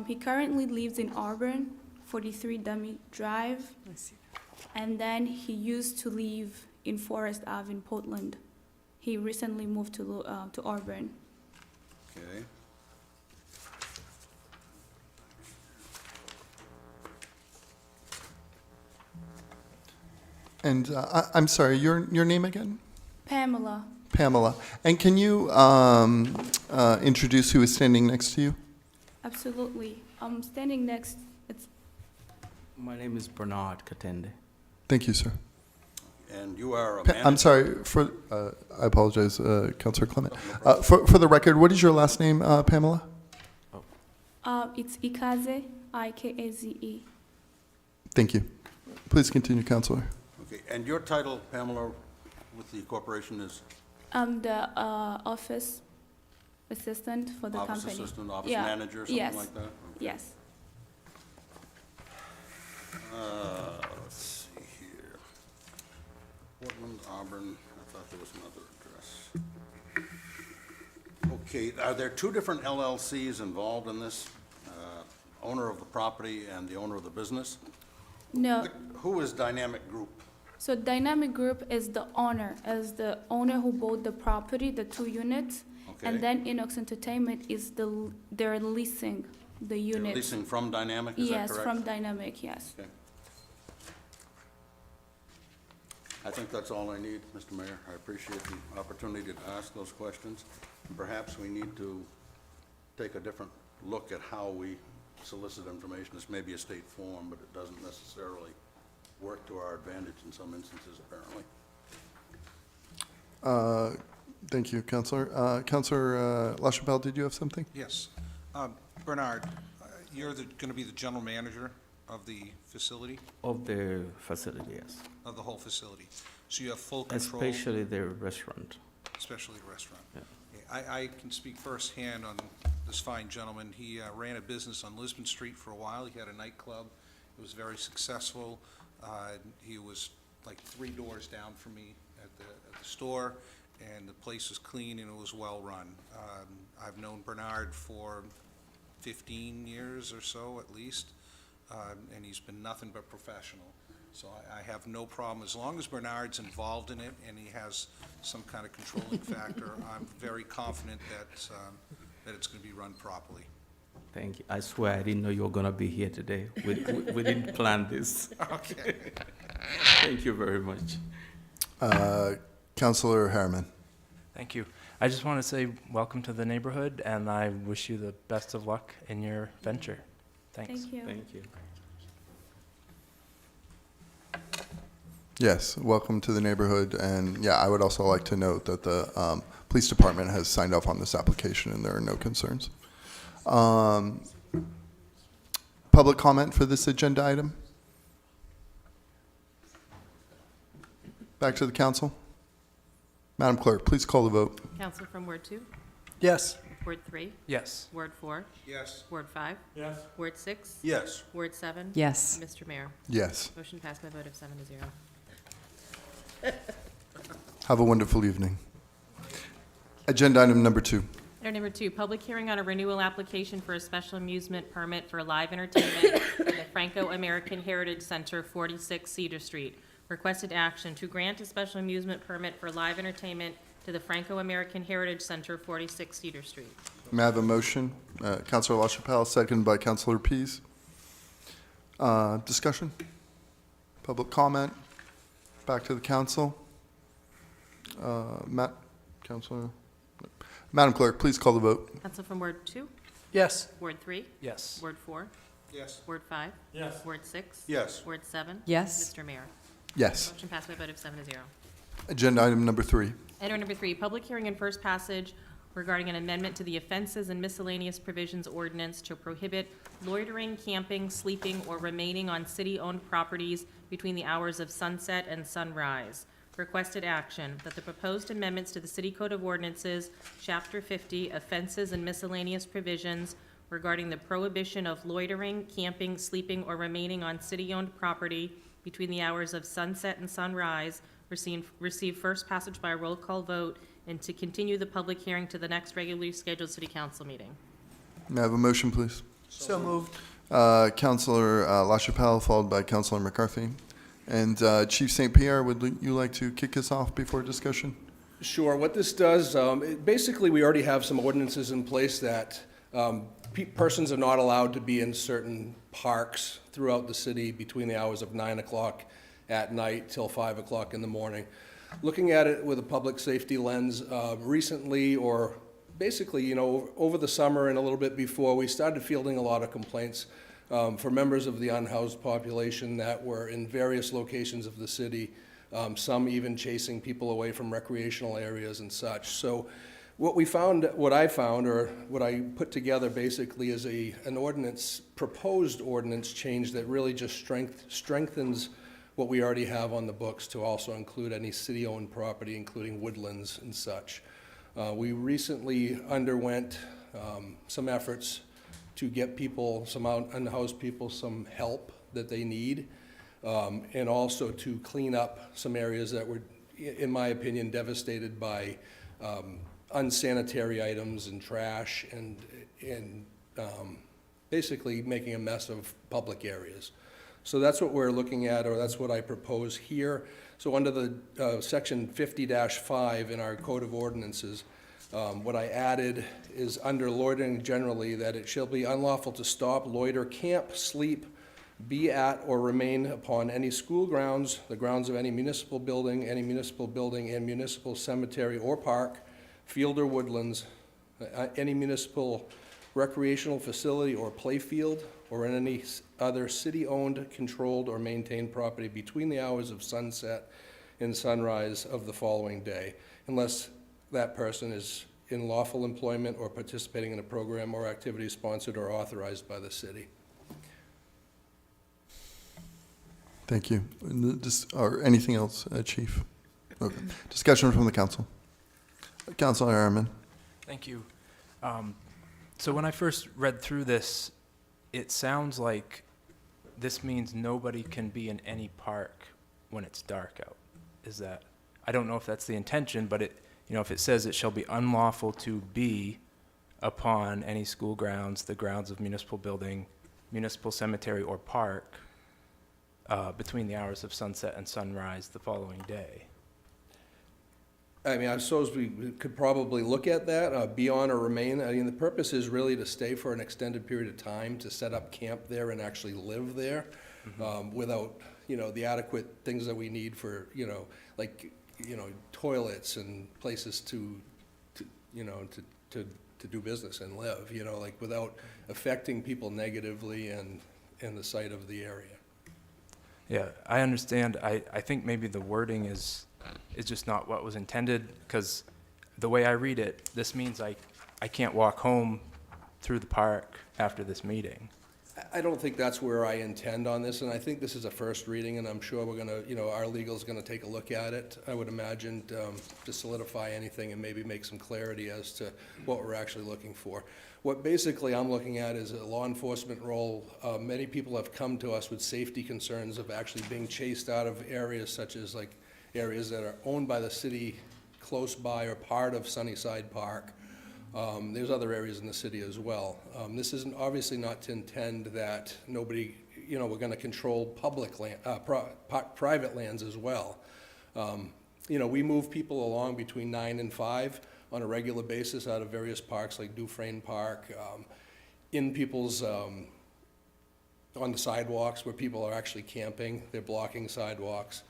He currently lives in Auburn, 43 Dummy Drive, I see. and then he used to live in Forest Ave in Portland. He recently moved to Auburn. Okay. And I'm sorry, your name again? Pamela. Pamela. And can you introduce who is standing next to you? Absolutely. I'm standing next. My name is Bernard Katende. Thank you, sir. And you are a I'm manager? sorry, I apologize, Councilor Clement. For the record, what is your last name, Pamela? It's Ikaze, Ikaze. Thank you. Please continue, Councilor. Okay, and your title, Pamela, with the corporation is I'm the office assistant for the office company. assistant, office Yeah. manager, something Yes. like that? Okay. Yes. Let's see here. Portland, Auburn, I thought there was another address. Okay, are there two different LLCs involved in this? Owner of the property and the owner of the business? No. Who is Dynamic Group? So Dynamic Group is the owner who bought the property, the 2 units. Okay. And then Inox Entertainment is they're leasing the They're units. leasing from Dynamic, is that correct? Yes, from Dynamic, yes. Okay. I think that's all I need, Mr. Mayor. I appreciate the opportunity to ask those questions. Perhaps we need to take a different look at how we solicit information. This may be a state form, but it doesn't necessarily work to our advantage in some instances, apparently. Thank you, Councilor. Councilor LaChapelle, did you have something? Yes. Bernard, you're going to be the general manager of the facility, Of the facility, yes. of the whole facility. So you have full control, Especially the restaurant. especially the restaurant. Yeah. Okay, I can speak firsthand on this fine gentleman. He ran a business on Lisbon Street for a while. He had a nightclub. It was very successful. He was like 3 doors down from me at the store, and the place was clean and it was well-run. I've known Bernard for 15 years or so at least, and he's been nothing but professional. So I have no problem, as long as Bernard's involved in it and he has some kind of controlling factor, I'm very confident that it's going to be run properly. Thank you. I swear I didn't know you were going to be here today. We didn't plan this. Okay. Thank you very much. Councilor Harriman. Thank you. I just want to say welcome to the neighborhood, and I wish you the best of luck in your venture. Thanks. Thank you. Thank you. Yes, welcome to the neighborhood. And yeah, I would also like to note that the police department has signed off on this application and there are no concerns. Public comment for this agenda item? Back to the council. Madam Clerk, please call the vote. Counselor from Ward 2, Yes. Ward 3, Yes. Ward 4, Yes. Ward 5, Yes. Ward 6, Yes. Ward 7. Yes. Mr. Mayor. Yes. Motion passed by a vote of 7 to 0. Have a wonderful evening. Agenda item number 2. Item number 2, public hearing on a renewal application for a special amusement permit for live entertainment at the Franco American Heritage Center, 46 Cedar Street. Requested action to grant a special amusement permit for live entertainment to the Franco American Heritage Center, 46 Cedar Street. May I have a motion? Councilor LaChapelle, seconded by Councilor Pease. Discussion? Public comment? Back to the council. Madam Clerk, please call the vote. Counsel from Ward 2, Yes. Ward 3, Yes. Ward 4, Yes. Ward 5, Yes. Ward 6, Yes. Ward 7. Yes. Mr. Mayor. Yes. Motion passed by a vote of 7 to 0. Agenda item number 3. Item number 3, public hearing and first passage regarding an amendment to the offenses and miscellaneous provisions ordinance to prohibit loitering, camping, sleeping, or remaining on city-owned properties between the hours of sunset and sunrise. Requested action, that the proposed amendments to the City Code of Ordinances, Chapter 50, Offenses and Miscellaneous Provisions regarding the prohibition of loitering, camping, sleeping, or remaining on city-owned property between the hours of sunset and sunrise receive first passage by a roll call vote, and to continue the public hearing to the next regularly scheduled City Council meeting. May I have a motion, please? So moved. Councilor LaChapelle, followed by Councilor McCarthy. And Chief St. Pierre, would you like to kick us off before discussion? Sure. What this does, basically, we already have some ordinances in place that persons are not allowed to be in certain parks throughout the city between the hours of 9 o'clock at night till 5 o'clock in the morning. Looking at it with a public safety lens, recently, or basically, over the summer and a little bit before, we started fielding a lot of complaints for members of the unhoused population that were in various locations of the city, some even chasing people away from recreational areas and such. So what I found, or what I put together basically is an ordinance, proposed ordinance change that really just strengthens what we already have on the books to also include any city-owned property, including woodlands and such. We recently underwent some efforts to get people, some unhoused people, some help that they need, and also to clean up some areas that were, in my opinion, devastated by unsanitary items and trash and basically making a mess of public areas. So that's what we're looking at, or that's what I propose here. So under the section 50-5 in our Code of Ordinances, what I added is under loitering generally, that it shall be unlawful to stop, loiter, camp, sleep, be at, or remain upon any school grounds, the grounds of any municipal building and municipal cemetery or park, field or woodlands, any municipal recreational facility or playfield, or in any other city-owned, controlled, or maintained property between the hours of sunset and sunrise of the following day, unless that person is in lawful employment or participating in a program or activity sponsored or authorized by the city. Thank you. Or anything else, Chief? Okay. Discussion from the council. Councilor Harriman. Thank you. So when I first read through this, it sounds like this means nobody can be in any park when it's dark out. Is that, I don't know if that's the intention, but it, you know, if it says it shall be unlawful to be upon any school grounds, the grounds of municipal building, municipal cemetery, or park, between the hours of sunset and sunrise the following day. I mean, I suppose we could probably look at that, be on or remain. I mean, the purpose is really to stay for an extended period of time, to set up camp there and actually live there, without, you know, the adequate things that we need for, you know, like, you know, toilets and places to do business and live, you know, like without affecting people negatively and the site of the area. Yeah, I understand. I think maybe the wording is just not what was intended, because the way I read it, this means I can't walk home through the park after this meeting. I don't think that's where I intend on this, and I think this is a first reading, and I'm sure we're gonna, you know, our legal's gonna take a look at it, I would imagine, to solidify anything and maybe make some clarity as to what we're actually looking for. What basically I'm looking at is a law enforcement role. Many people have come to us with safety concerns of actually being chased out of areas such as like areas that are owned by the city close by or part of Sunnyside Park. There's other areas in the city as well. This isn't obviously not to intend that nobody, you know, we're going to control public land, private lands as well. You know, we move people along between 9 and 5 on a regular basis out of various parks like Dufresne Park, in people's, on the sidewalks where people are actually camping, they're blocking sidewalks.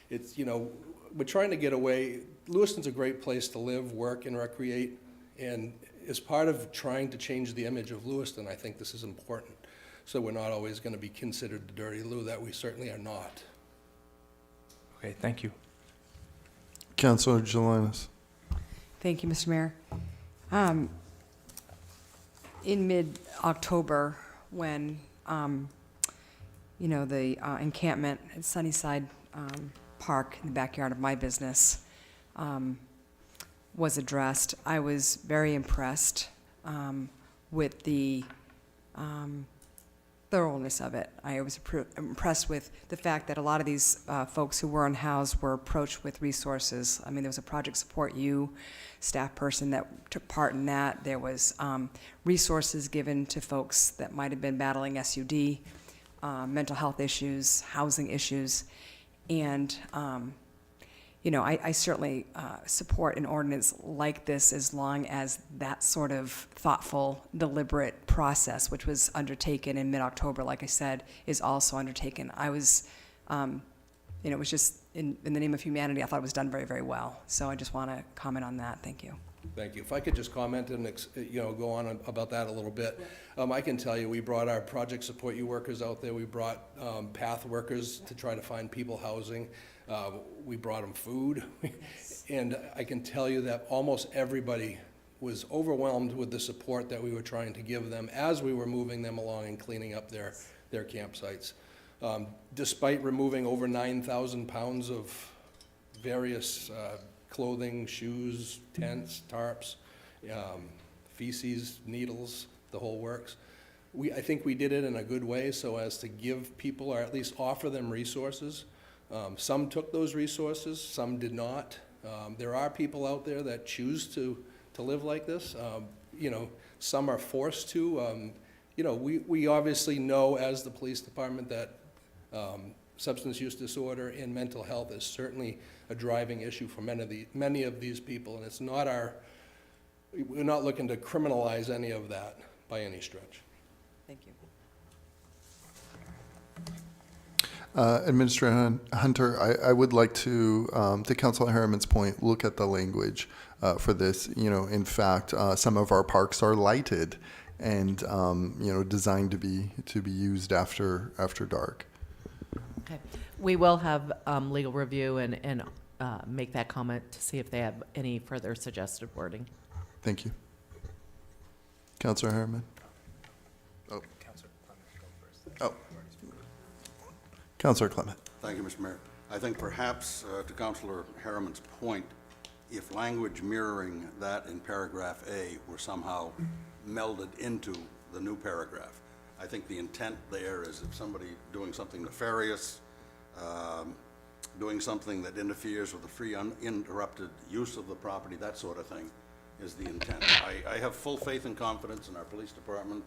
It's, you know, we're trying to get away. Lewiston's a great place to live, work, and recreate. And as part of trying to change the image of Lewiston, I think this is important. So we're not always going to be considered the dirty Lou, that we certainly are not. Okay, thank you. Councilor Jelinas. Thank you, Mr. Mayor. In mid-October, when, you know, the encampment at Sunnyside Park in the backyard of my business was addressed, I was very impressed with the thoroughness of it. I was impressed with the fact that a lot of these folks who were unhoused were approached with resources. I mean, there was a Project Support You staff person that took part in that. There was resources given to folks that might have been battling SUD, mental health issues, housing issues, and you know, I certainly support an ordinance like this as long as that sort of thoughtful, deliberate process, which was undertaken in mid-October, like I said, is also undertaken. I was, you know, it was just, in the name of humanity, I thought it was done very, very well. So I just want to comment on that. Thank you. Thank you. If I could just comment and, you know, go on about that a little bit. I can tell you, we brought our Project Support You workers out there. We brought path workers to try to find people housing. We brought them food. And I can tell you that almost everybody was overwhelmed with the support that we were trying to give them as we were moving them along and cleaning up their campsites. Despite removing over 9,000 pounds of various clothing, shoes, tents, tarps, feces, needles, the whole works. I think we did it in a good way so as to give people, or at least offer them resources. Some took those resources, some did not. There are people out there that choose to live like this. You know, some are forced to. You know, we obviously know as the police department that substance use disorder and mental health is certainly a driving issue for many of these people, and it's not we're not looking to criminalize any of that by any stretch. Thank you. Administrator Hunter, I would like to Councilor Harriman's point, look at the language for this. You know, in fact, some of our parks are lighted and you know, designed to be used after dark. Okay, we will have legal review and make that comment to see if they have any further suggested wording. Thank you. Councilor Harriman. Oh. Councilor Clement. Thank you, Mr. Mayor. I think perhaps to Councilor Harriman's point, if language mirroring that in paragraph A were somehow melded into the new paragraph. I think the intent there is if somebody doing something nefarious, doing something that interferes with the free uninterrupted use of the property, that sort of thing, is the intent. I have full faith and confidence in our police department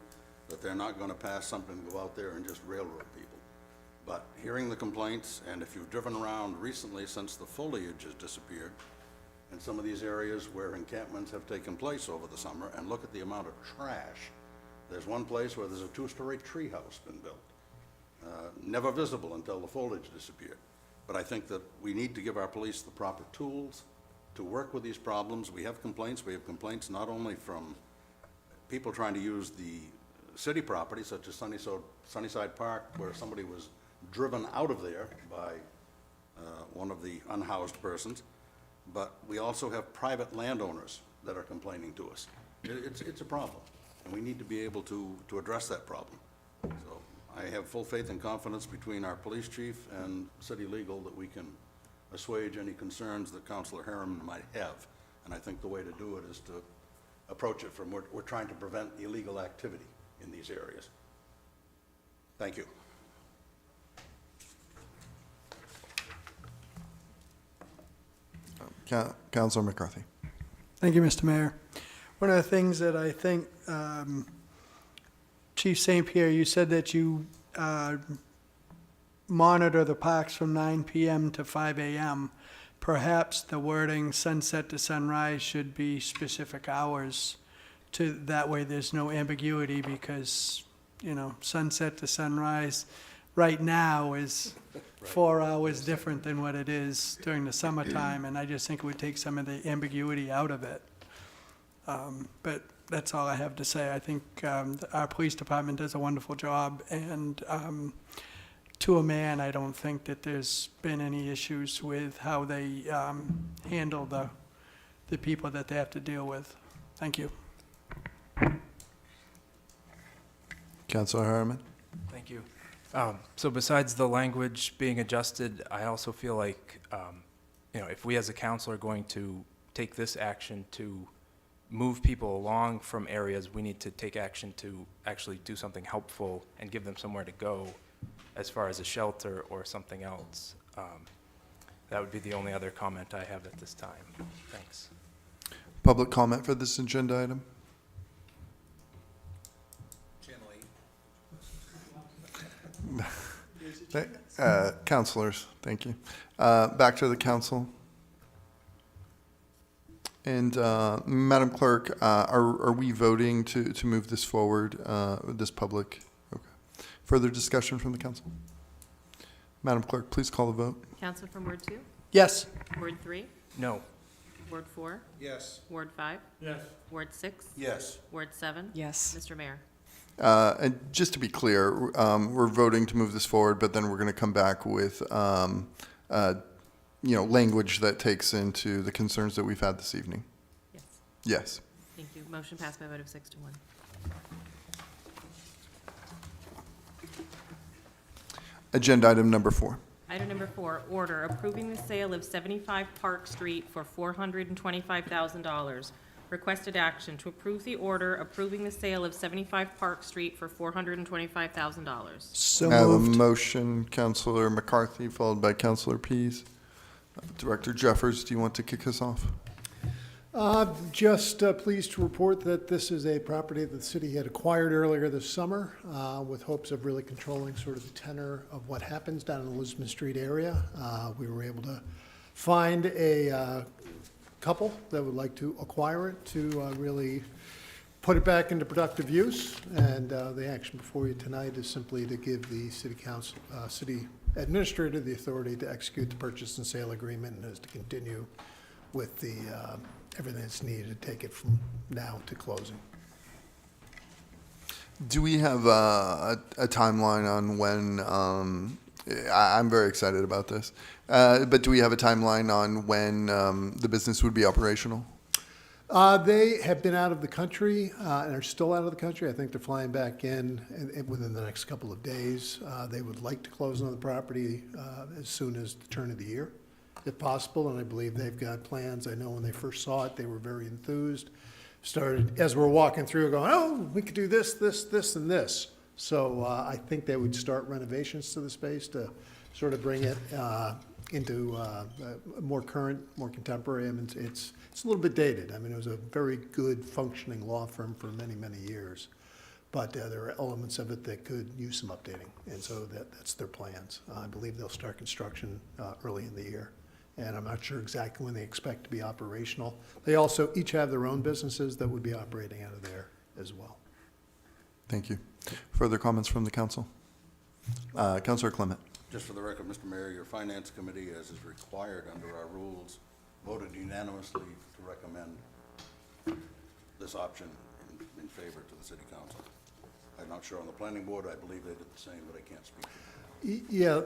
that they're not going to pass something to go out there and just railroad people. But hearing the complaints, and if you've driven around recently since the foliage has disappeared, in some of these areas where encampments have taken place over the summer, and look at the amount of trash. There's one place where there's a two-story tree house been built, never visible until the foliage disappeared. But I think that we need to give our police the proper tools to work with these problems. We have complaints. We have complaints not only from people trying to use the city property, such as Sunnyside Park, where somebody was driven out of there by one of the unhoused persons, but we also have private landowners that are complaining to us. It's a problem, and we need to be able to address that problem. So I have full faith and confidence between our police chief and city legal that we can assuage any concerns that Councilor Harriman might have. And I think the way to do it is to approach it from, we're trying to prevent illegal activity in these areas. Thank you. Councilor McCarthy. Thank you, Mr. Mayor. One of the things that I think, Chief St. Pierre, you said that you monitor the parks from 9 p.m. to 5 a.m. Perhaps the wording sunset to sunrise should be specific hours that way there's no ambiguity, because, you know, sunset to sunrise right now is 4 hours different than what it is during the summertime, and I just think it would take some of the ambiguity out of it. But that's all I have to say. I think our police department does a wonderful job, and to a man, I don't think that there's been any issues with how they handle the people that they have to deal with. Thank you. Councilor Harriman. Thank you. So besides the language being adjusted, I also feel like, if we as a council are going to take this action to move people along from areas, we need to take action to actually do something helpful and give them somewhere to go as far as a shelter or something else. That would be the only other comment I have at this time. Thanks. Public comment for this agenda item? Councilors, thank you. Back to the council. And Madam Clerk, are we voting to move this forward, this public? Okay. Further discussion from the council? Madam Clerk, please call the vote. Council from Ward 2? Yes. Ward 3? No. Ward 4? Yes. Ward 5? Yes. Ward 6? Yes. Ward 7? Yes. Mr. Mayor? And just to be clear, we're voting to move this forward, but then we're going to come back with, language that takes into the concerns that we've had this evening. Yes. Yes. Thank you. Motion passed by a vote of 6 to 1. Agenda item number 4. Item number 4, order approving the sale of 75 Park Street for $425,000. Requested action to approve the order approving the sale of 75 Park Street for $425,000. So I have a moved. motion, Councilor McCarthy, followed by Councilor Pease. Director Jeffers, do you want to kick us off? Just pleased to report that this is a property that the city had acquired earlier this summer with hopes of really controlling sort of the tenor of what happens down in the Elizabeth Street area. We were able to find a couple that would like to acquire it to really put it back into productive use. And the action before you tonight is simply to give the city council, city administrator the authority to execute the purchase and sale agreement, and is to continue with the everything that's needed to take it from now to closing. Do we have a timeline on when, I'm very excited about this, but do we have a timeline on when the business would be operational? They have been out of the country and are still out of the country. I think they're flying back in within the next couple of days. They would like to close on the property as soon as the turn of the year. if possible, and I believe they've got plans. I know when they first saw it, they were very enthused. Started, as we're walking through, going, oh, we could do this, this, this, and this. So I think they would start renovations to the space to sort of bring it into more current, more contemporary. I mean, it's a little bit dated. I mean, it was a very good functioning law firm for many, many years. But there are elements of it that could use some updating, and so that's their plans. I believe they'll start construction early in the year, and I'm not sure exactly when they expect to be operational. They also each have their own businesses that would be operating out of there as well. Thank you. Further comments from the council? Councilor Clement. Just for the record, Mr. Mayor, your Finance Committee, as is required under our rules, voted unanimously to recommend this option in favor to the City Council. I'm not sure on the Planning Board. I believe they did the same, but I can't speak for them. Yeah,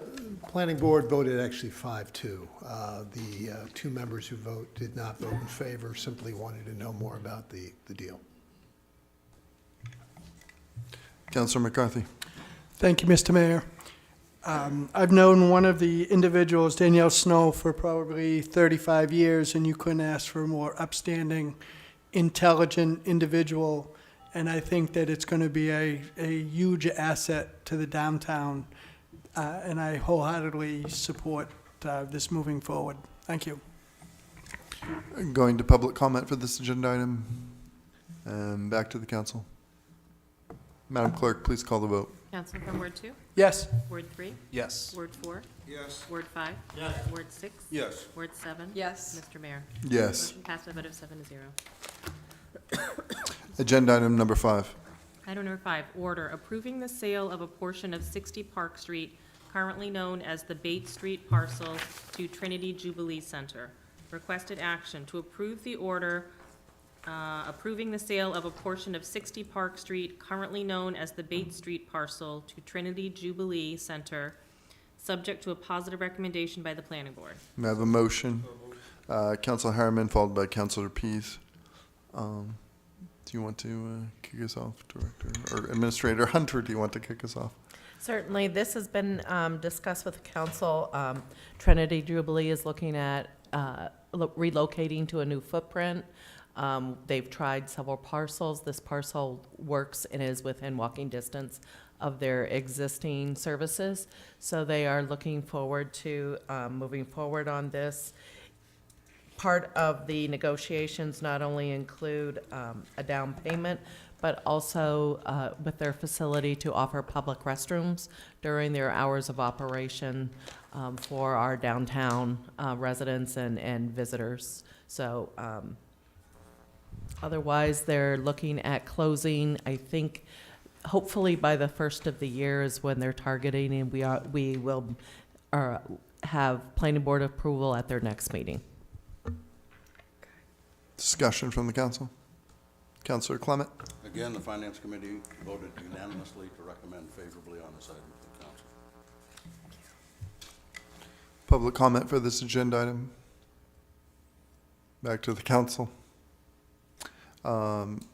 Planning Board voted actually 5-2. The two members who did not vote in favor simply wanted to know more about the deal. Councilor McCarthy. Thank you, Mr. Mayor. I've known one of the individuals, Danielle Snow, for probably 35 years, and you couldn't ask for a more upstanding, intelligent individual. And I think that it's going to be a huge asset to the downtown, and I wholeheartedly support this moving forward. Thank you. Going to public comment for this agenda item. Back to the council. Madam Clerk, please call the vote. Council from Ward 2? Yes. Ward 3? Yes. Ward 4? Yes. Ward 5? Yes. Ward 6? Yes. Ward 7? Yes. Mr. Mayor? Yes. Motion passed by a vote of 7-0. Agenda item number 5. Item number 5, order approving the sale of a portion of 60 Park Street, currently known as the Bates Street parcel, to Trinity Jubilee Center. Requested action to approve the order approving the sale of a portion of 60 Park Street, currently known as the Bates Street parcel, to Trinity Jubilee Center, subject to a positive recommendation by the Planning Board. May I have a motion? Councilor Harriman, followed by Councilor Pease. Do you want to kick us off, Director? Or Administrator Hunter, do you want to kick us off? Certainly, this has been discussed with the council. Trinity Jubilee is looking at relocating to a new footprint. They've tried several parcels. This parcel works and is within walking distance of their existing services. So they are looking forward to moving forward on this. Part of the negotiations not only include a down payment, but also with their facility to offer public restrooms during their hours of operation for our downtown residents and visitors. So otherwise, they're looking at closing, I think, hopefully by the first of the year is when they're targeting, and we will have planning board approval at their next meeting. Discussion from the council. Councilor Clement. Again, the Finance Committee voted unanimously to recommend favorably on this item to the council. Public comment for this agenda item. Back to the council.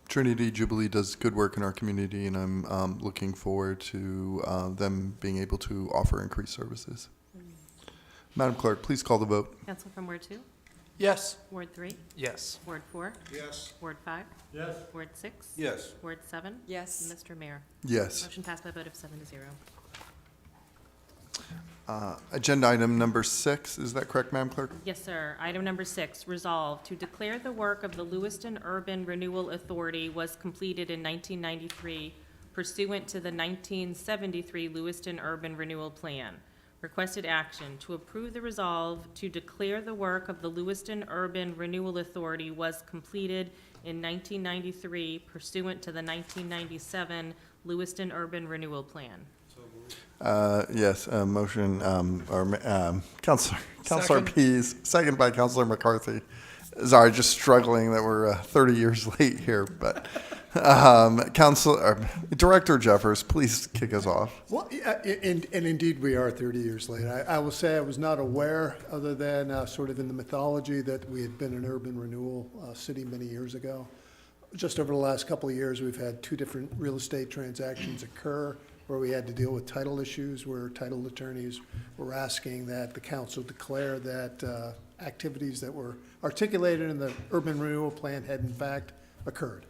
Trinity Jubilee does good work in our community, and I'm looking forward to them being able to offer increased services. Madam Clerk, please call the vote. Council from Ward 2? Yes. Ward 3? Yes. Ward 4? Yes. Ward 5? Yes. Ward 6? Yes. Ward 7? Yes. Mr. Mayor? Yes. Motion passed by a vote of 7-0. Agenda item number 6, is that correct, Madam Clerk? Yes, sir. Item number 6, resolve to declare the work of the Lewiston Urban Renewal Authority was completed in 1993 pursuant to the 1973 Lewiston Urban Renewal Plan. Requested action to approve the resolve to declare the work of the Lewiston Urban Renewal Authority was completed in 1993 pursuant to the 1997 Lewiston Urban Renewal Plan. Yes, motion, Councilor Pease, second by Councilor McCarthy. Sorry, just struggling that we're 30 years late here, but Director Jeffers, please kick us off. Well, and indeed, we are 30 years late. I will say I was not aware, other than sort of in the mythology, that we had been an urban renewal city many years ago. Just over the last couple of years, we've had 2 different real estate transactions occur where we had to deal with title issues, where title attorneys were asking that the council declare that activities that were articulated in the urban renewal plan had in fact occurred.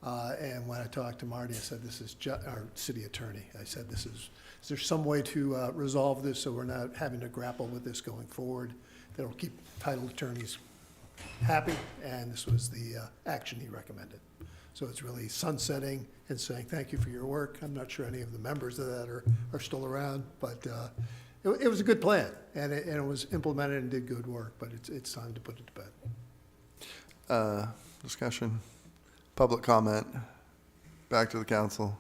And when I talked to Marty, I said, this is our city attorney. I said, is there some way to resolve this so we're not having to grapple with this going forward? That'll keep title attorneys happy, and this was the action he recommended. So it's really sunsetting and saying, thank you for your work. I'm not sure any of the members of that are still around, but it was a good plan, and it was implemented and did good work, but it's time to put it to bed. Discussion, public comment, back to the council.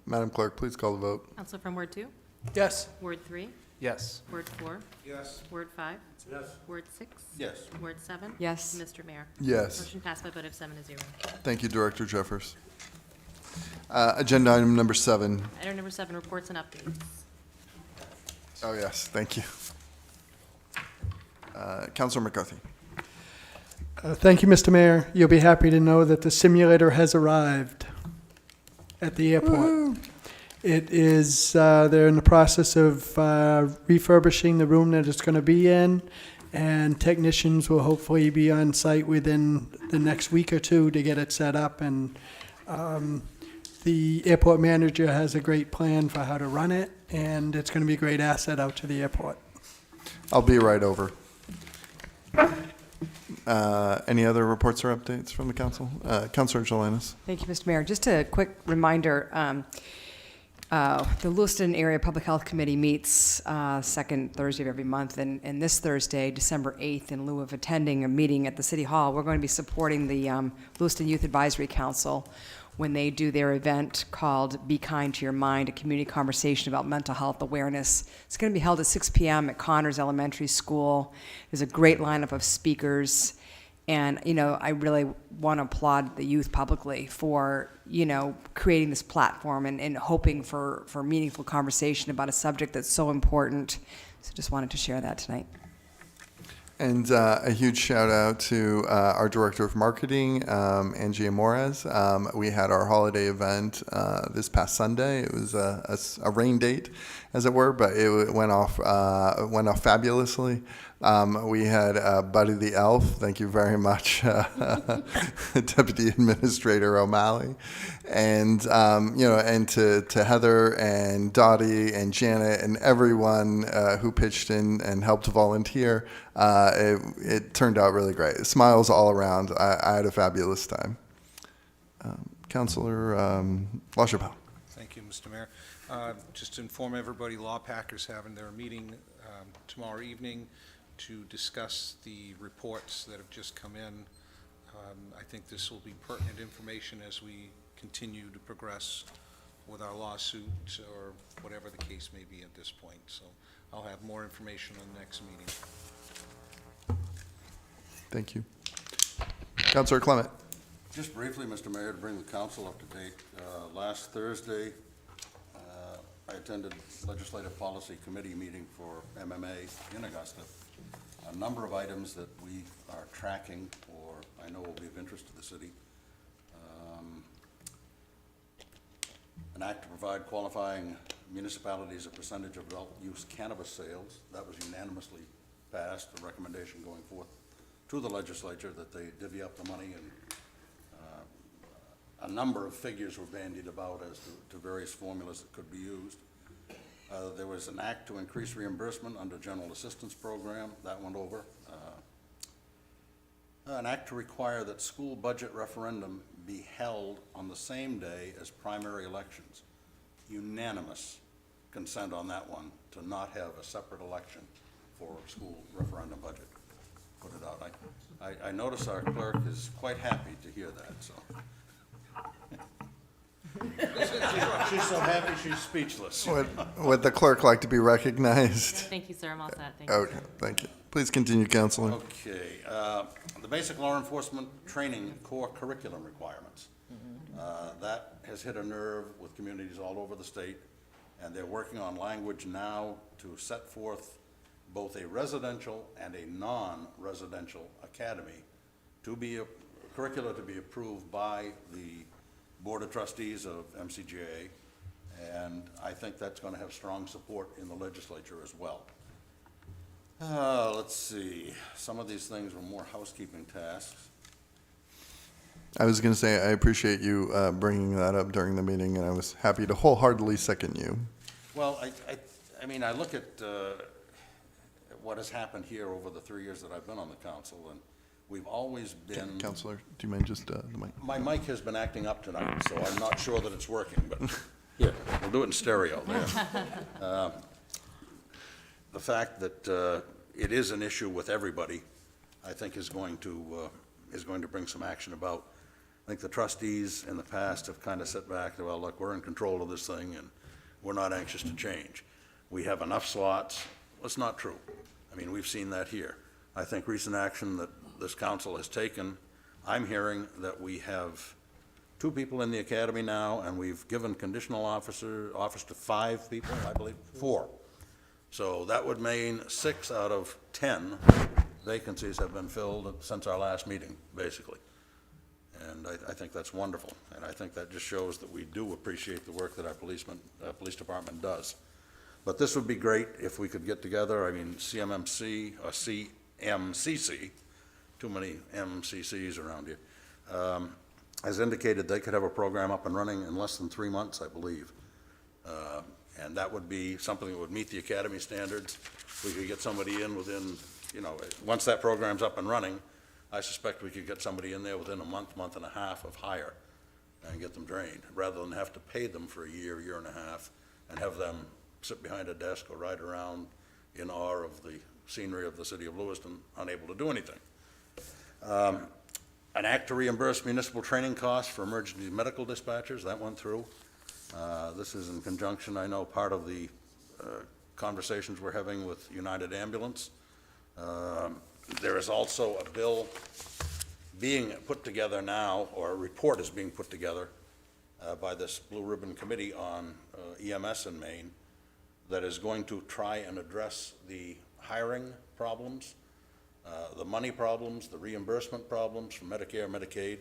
Madam Clerk, please call the vote. Counselor from Ward 2? Yes. Ward 3? Yes. Ward 4? Yes. Ward 5? Yes. Ward 6? Yes. Ward 7? Yes. Mr. Mayor? Yes. Motion passed by a vote of 7-0. Thank you, Director Jeffers. Agenda item number 7. Item number 7, reports and updates. Oh, yes, thank you. Councilor McCarthy. Thank you, Mr. Mayor. You'll be happy to know that the simulator has arrived at the airport. It is, they're in the process of refurbishing the room that it's going to be in, and technicians will hopefully be on site within the next week or two to get it set up. And the airport manager has a great plan for how to run it, and it's going to be a great asset out to the airport. I'll be right over. Any other reports or updates from the council? Councilor Jelinas. Thank you, Mr. Mayor. Just a quick reminder, the Lewiston Area Public Health Committee meets second Thursday of every month, and this Thursday, December 8th, in lieu of attending a meeting at the City Hall, we're going to be supporting the Lewiston Youth Advisory Council when they do their event called Be Kind to Your Mind, a community conversation about mental health awareness. It's going to be held at 6 p.m. at Connors Elementary School. There's a great lineup of speakers. And, I really want to applaud the youth publicly for, creating this platform and hoping for meaningful conversation about a subject that's so important. So just wanted to share that tonight. And a huge shout out to our Director of Marketing, Angie Amores. We had our holiday event this past Sunday. It was a rain date, as it were, but it went off fabulously. We had Buddy the Elf. Thank you very much, Deputy Administrator O'Malley, and and to Heather and Dottie and Janet and everyone who pitched in and helped volunteer. It turned out really great. Smiles all around. I had a fabulous time. Councilor LaChapelle. Thank you, Mr. Mayor. Just to inform everybody, Law Packers having their meeting tomorrow evening to discuss the reports that have just come in. I think this will be pertinent information as we continue to progress with our lawsuit or whatever the case may be at this point. So I'll have more information on the next meeting. Thank you. Councilor Clement. Just briefly, Mr. Mayor, to bring the council up to date, last Thursday, I attended Legislative Policy Committee meeting for MMA in Augusta. A number of items that we are tracking or I know will be of interest to the city. An act to provide qualifying municipalities a percentage of adult use cannabis sales. That was unanimously passed, a recommendation going forth to the legislature that they divvy up the money, and a number of figures were bandied about as to various formulas that could be used. There was an act to increase reimbursement under general assistance program. That went over. An act to require that school budget referendum be held on the same day as primary elections. Unanimous consent on that one, to not have a separate election for school referendum budget. Put it out. I notice our clerk is quite happy to hear that, so. She's so happy she's speechless. Would the clerk like to be recognized? Thank you, sir. I'm all set. Thank you. Okay, thank you. Please continue, Councilor. Okay, the basic law enforcement training core curriculum requirements. That has hit a nerve with communities all over the state, and they're working on language now to set forth both a residential and a non-residential academy to be a curricula to be approved by the Board of Trustees of MCGA, And I think that's going to have strong support in the legislature as well. Let's see, some of these things were more housekeeping tasks. I was going to say, I appreciate you bringing that up during the meeting, and I was happy to wholeheartedly second you. Well, I mean, I look at what has happened here over the 3 years that I've been on the council, and we've always been... Counselor, do you mind just the mic? My mic has been acting up tonight, so I'm not sure that it's working, but here, we'll do it in stereo there. The fact that it is an issue with everybody, I think is going to bring some action about. I think the trustees in the past have kind of sat back, well, look, we're in control of this thing and we're not anxious to change. We have enough slots. That's not true. I mean, we've seen that here. I think recent action that this council has taken, I'm hearing that we have 2 people in the academy now, and we've given conditional offers to 5 people, I believe, 4. So that would mean 6 out of 10 vacancies have been filled since our last meeting, basically. And I think that's wonderful, and I think that just shows that we do appreciate the work that our police department does. But this would be great if we could get together. I mean, CMMC or CMCC, too many MCCs around here, has indicated they could have a program up and running in less than 3 months, I believe. And that would be something that would meet the academy standards. We could get somebody in within, you know, once that program's up and running, I suspect we could get somebody in there within a month, month and a half of hire and get them trained, rather than have to pay them for a year, year and a half, and have them sit behind a desk or ride around in awe of the scenery of the city of Lewiston, unable to do anything. An act to reimburse municipal training costs for emergency medical dispatchers, that went through. This is in conjunction, I know, part of the conversations we're having with United Ambulance. There is also a bill being put together now, or a report is being put together by this Blue Ribbon Committee on EMS in Maine that is going to try and address the hiring problems, the money problems, the reimbursement problems from Medicare, Medicaid,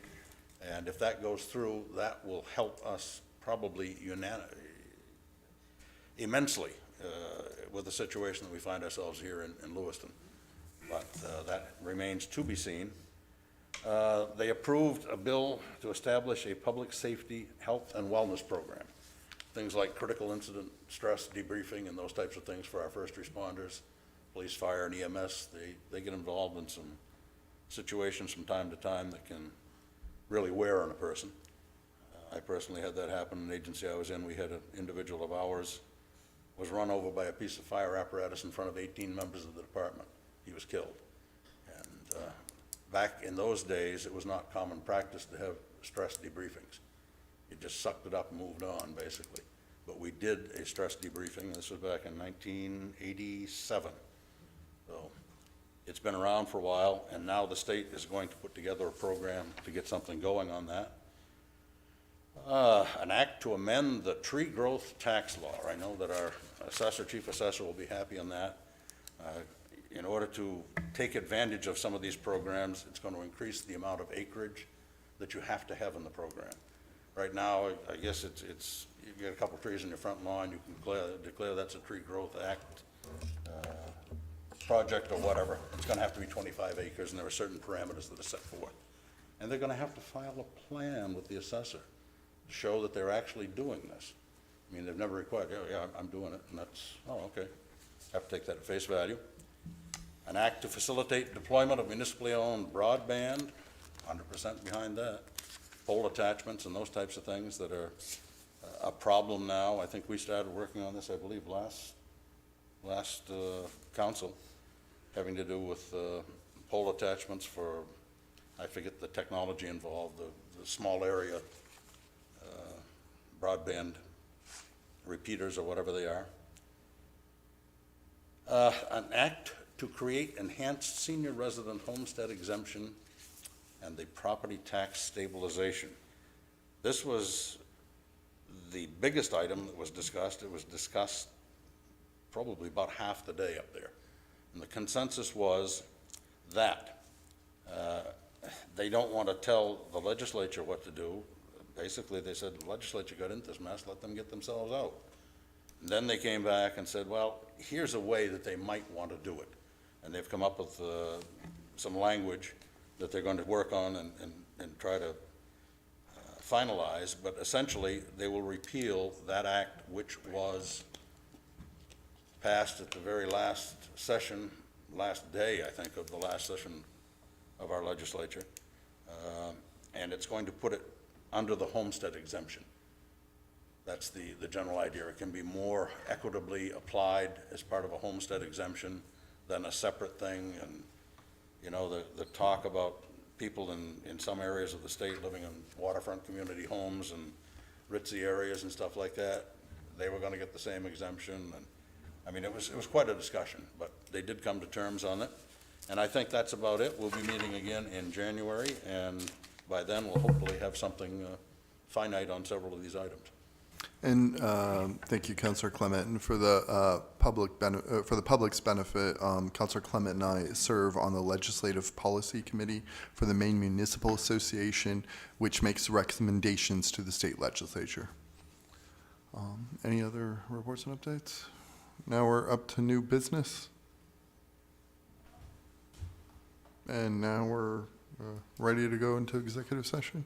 and if that goes through, that will help us probably immensely with the situation that we find ourselves here in Lewiston. But that remains to be seen. They approved a bill to establish a public safety, health, and wellness program. Things like critical incident stress debriefing and those types of things for our first responders, police, fire, and EMS. They get involved in some situations from time to time that can really wear on a person. I personally had that happen in an agency I was in. We had an individual of ours was run over by a piece of fire apparatus in front of 18 members of the department. He was killed. And back in those days, it was not common practice to have stress debriefings. You just sucked it up and moved on, basically. But we did a stress debriefing. This was back in 1987. So it's been around for a while, and now the state is going to put together a program to get something going on that. An act to amend the tree growth tax law. I know that our chief assessor will be happy on that. In order to take advantage of some of these programs, it's going to increase the amount of acreage that you have to have in the program. Right now, I guess it's you get a couple trees in your front lawn, you can declare that's a tree growth act project or whatever. It's going to have to be 25 acres, and there are certain parameters that are set forth. And they're going to have to file a plan with the assessor to show that they're actually doing this. I mean, they've never required, yeah, I'm doing it, and that's, oh, okay. Have to take that at face value. An act to facilitate deployment of municipally owned broadband, 100% behind that. Pole attachments and those types of things that are a problem now. I think we started working on this, I believe, last council, having to do with pole attachments for, I forget the technology involved, the small area broadband repeaters or whatever they are. An act to create enhanced senior resident homestead exemption and the property tax stabilization. This was the biggest item that was discussed. It was discussed probably about half the day up there. And the consensus was that they don't want to tell the legislature what to do. basically, they said, the legislature got into this mess, let them get themselves out. And then they came back and said, well, here's a way that they might want to do it. And they've come up with some language that they're going to work on and try to finalize, but essentially, they will repeal that act which was passed at the very last session, last day, I think, of the last session of our legislature. And it's going to put it under the homestead exemption. That's the general idea. It can be more equitably applied as part of a homestead exemption than a separate thing. And, you know, the talk about people in some areas of the state living in waterfront community homes and ritzy areas and stuff like that, they were going to get the same exemption. And I mean, it was quite a discussion, but they did come to terms on it. And I think that's about it. We'll be meeting again in January, and by then we'll hopefully have something finite on several of these items. And thank you, Councillor Clement. And for the public's benefit, Councillor Clement and I serve on the Legislative Policy Committee for the Maine Municipal Association, which makes recommendations to the state legislature. Any other reports and updates? Now we're up to new business. And now we're ready to go into executive session.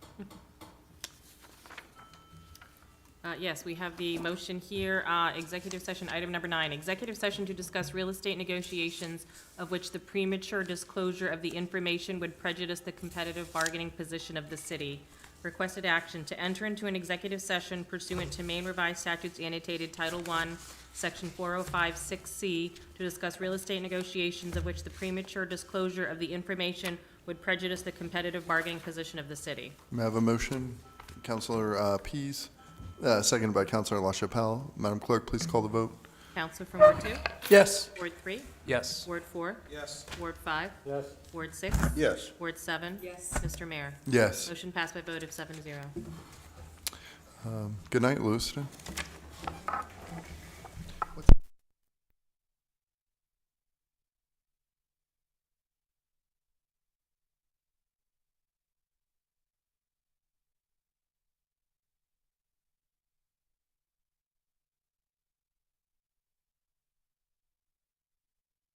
Yes, we have the motion here, executive session, item number 9, executive session to discuss real estate negotiations of which the premature disclosure of the information would prejudice the competitive bargaining position of the city. Requested action to enter into an executive session pursuant to Maine Revised Statutes annotated Title I, Section 4056C, to discuss real estate negotiations of which the premature disclosure of the information would prejudice the competitive bargaining position of the city. May I have a motion? Councillor Pease, seconded by Councillor LaChapelle. Madam Clerk, please call the vote. Counselor from Ward 2? Yes. Ward 3? Yes. Ward 4? Yes. Ward 5? Yes. Ward 6? Yes. Ward 7? Yes. Mr. Mayor? Yes. Motion passed by a vote of 7-0. Good night, Lewiston.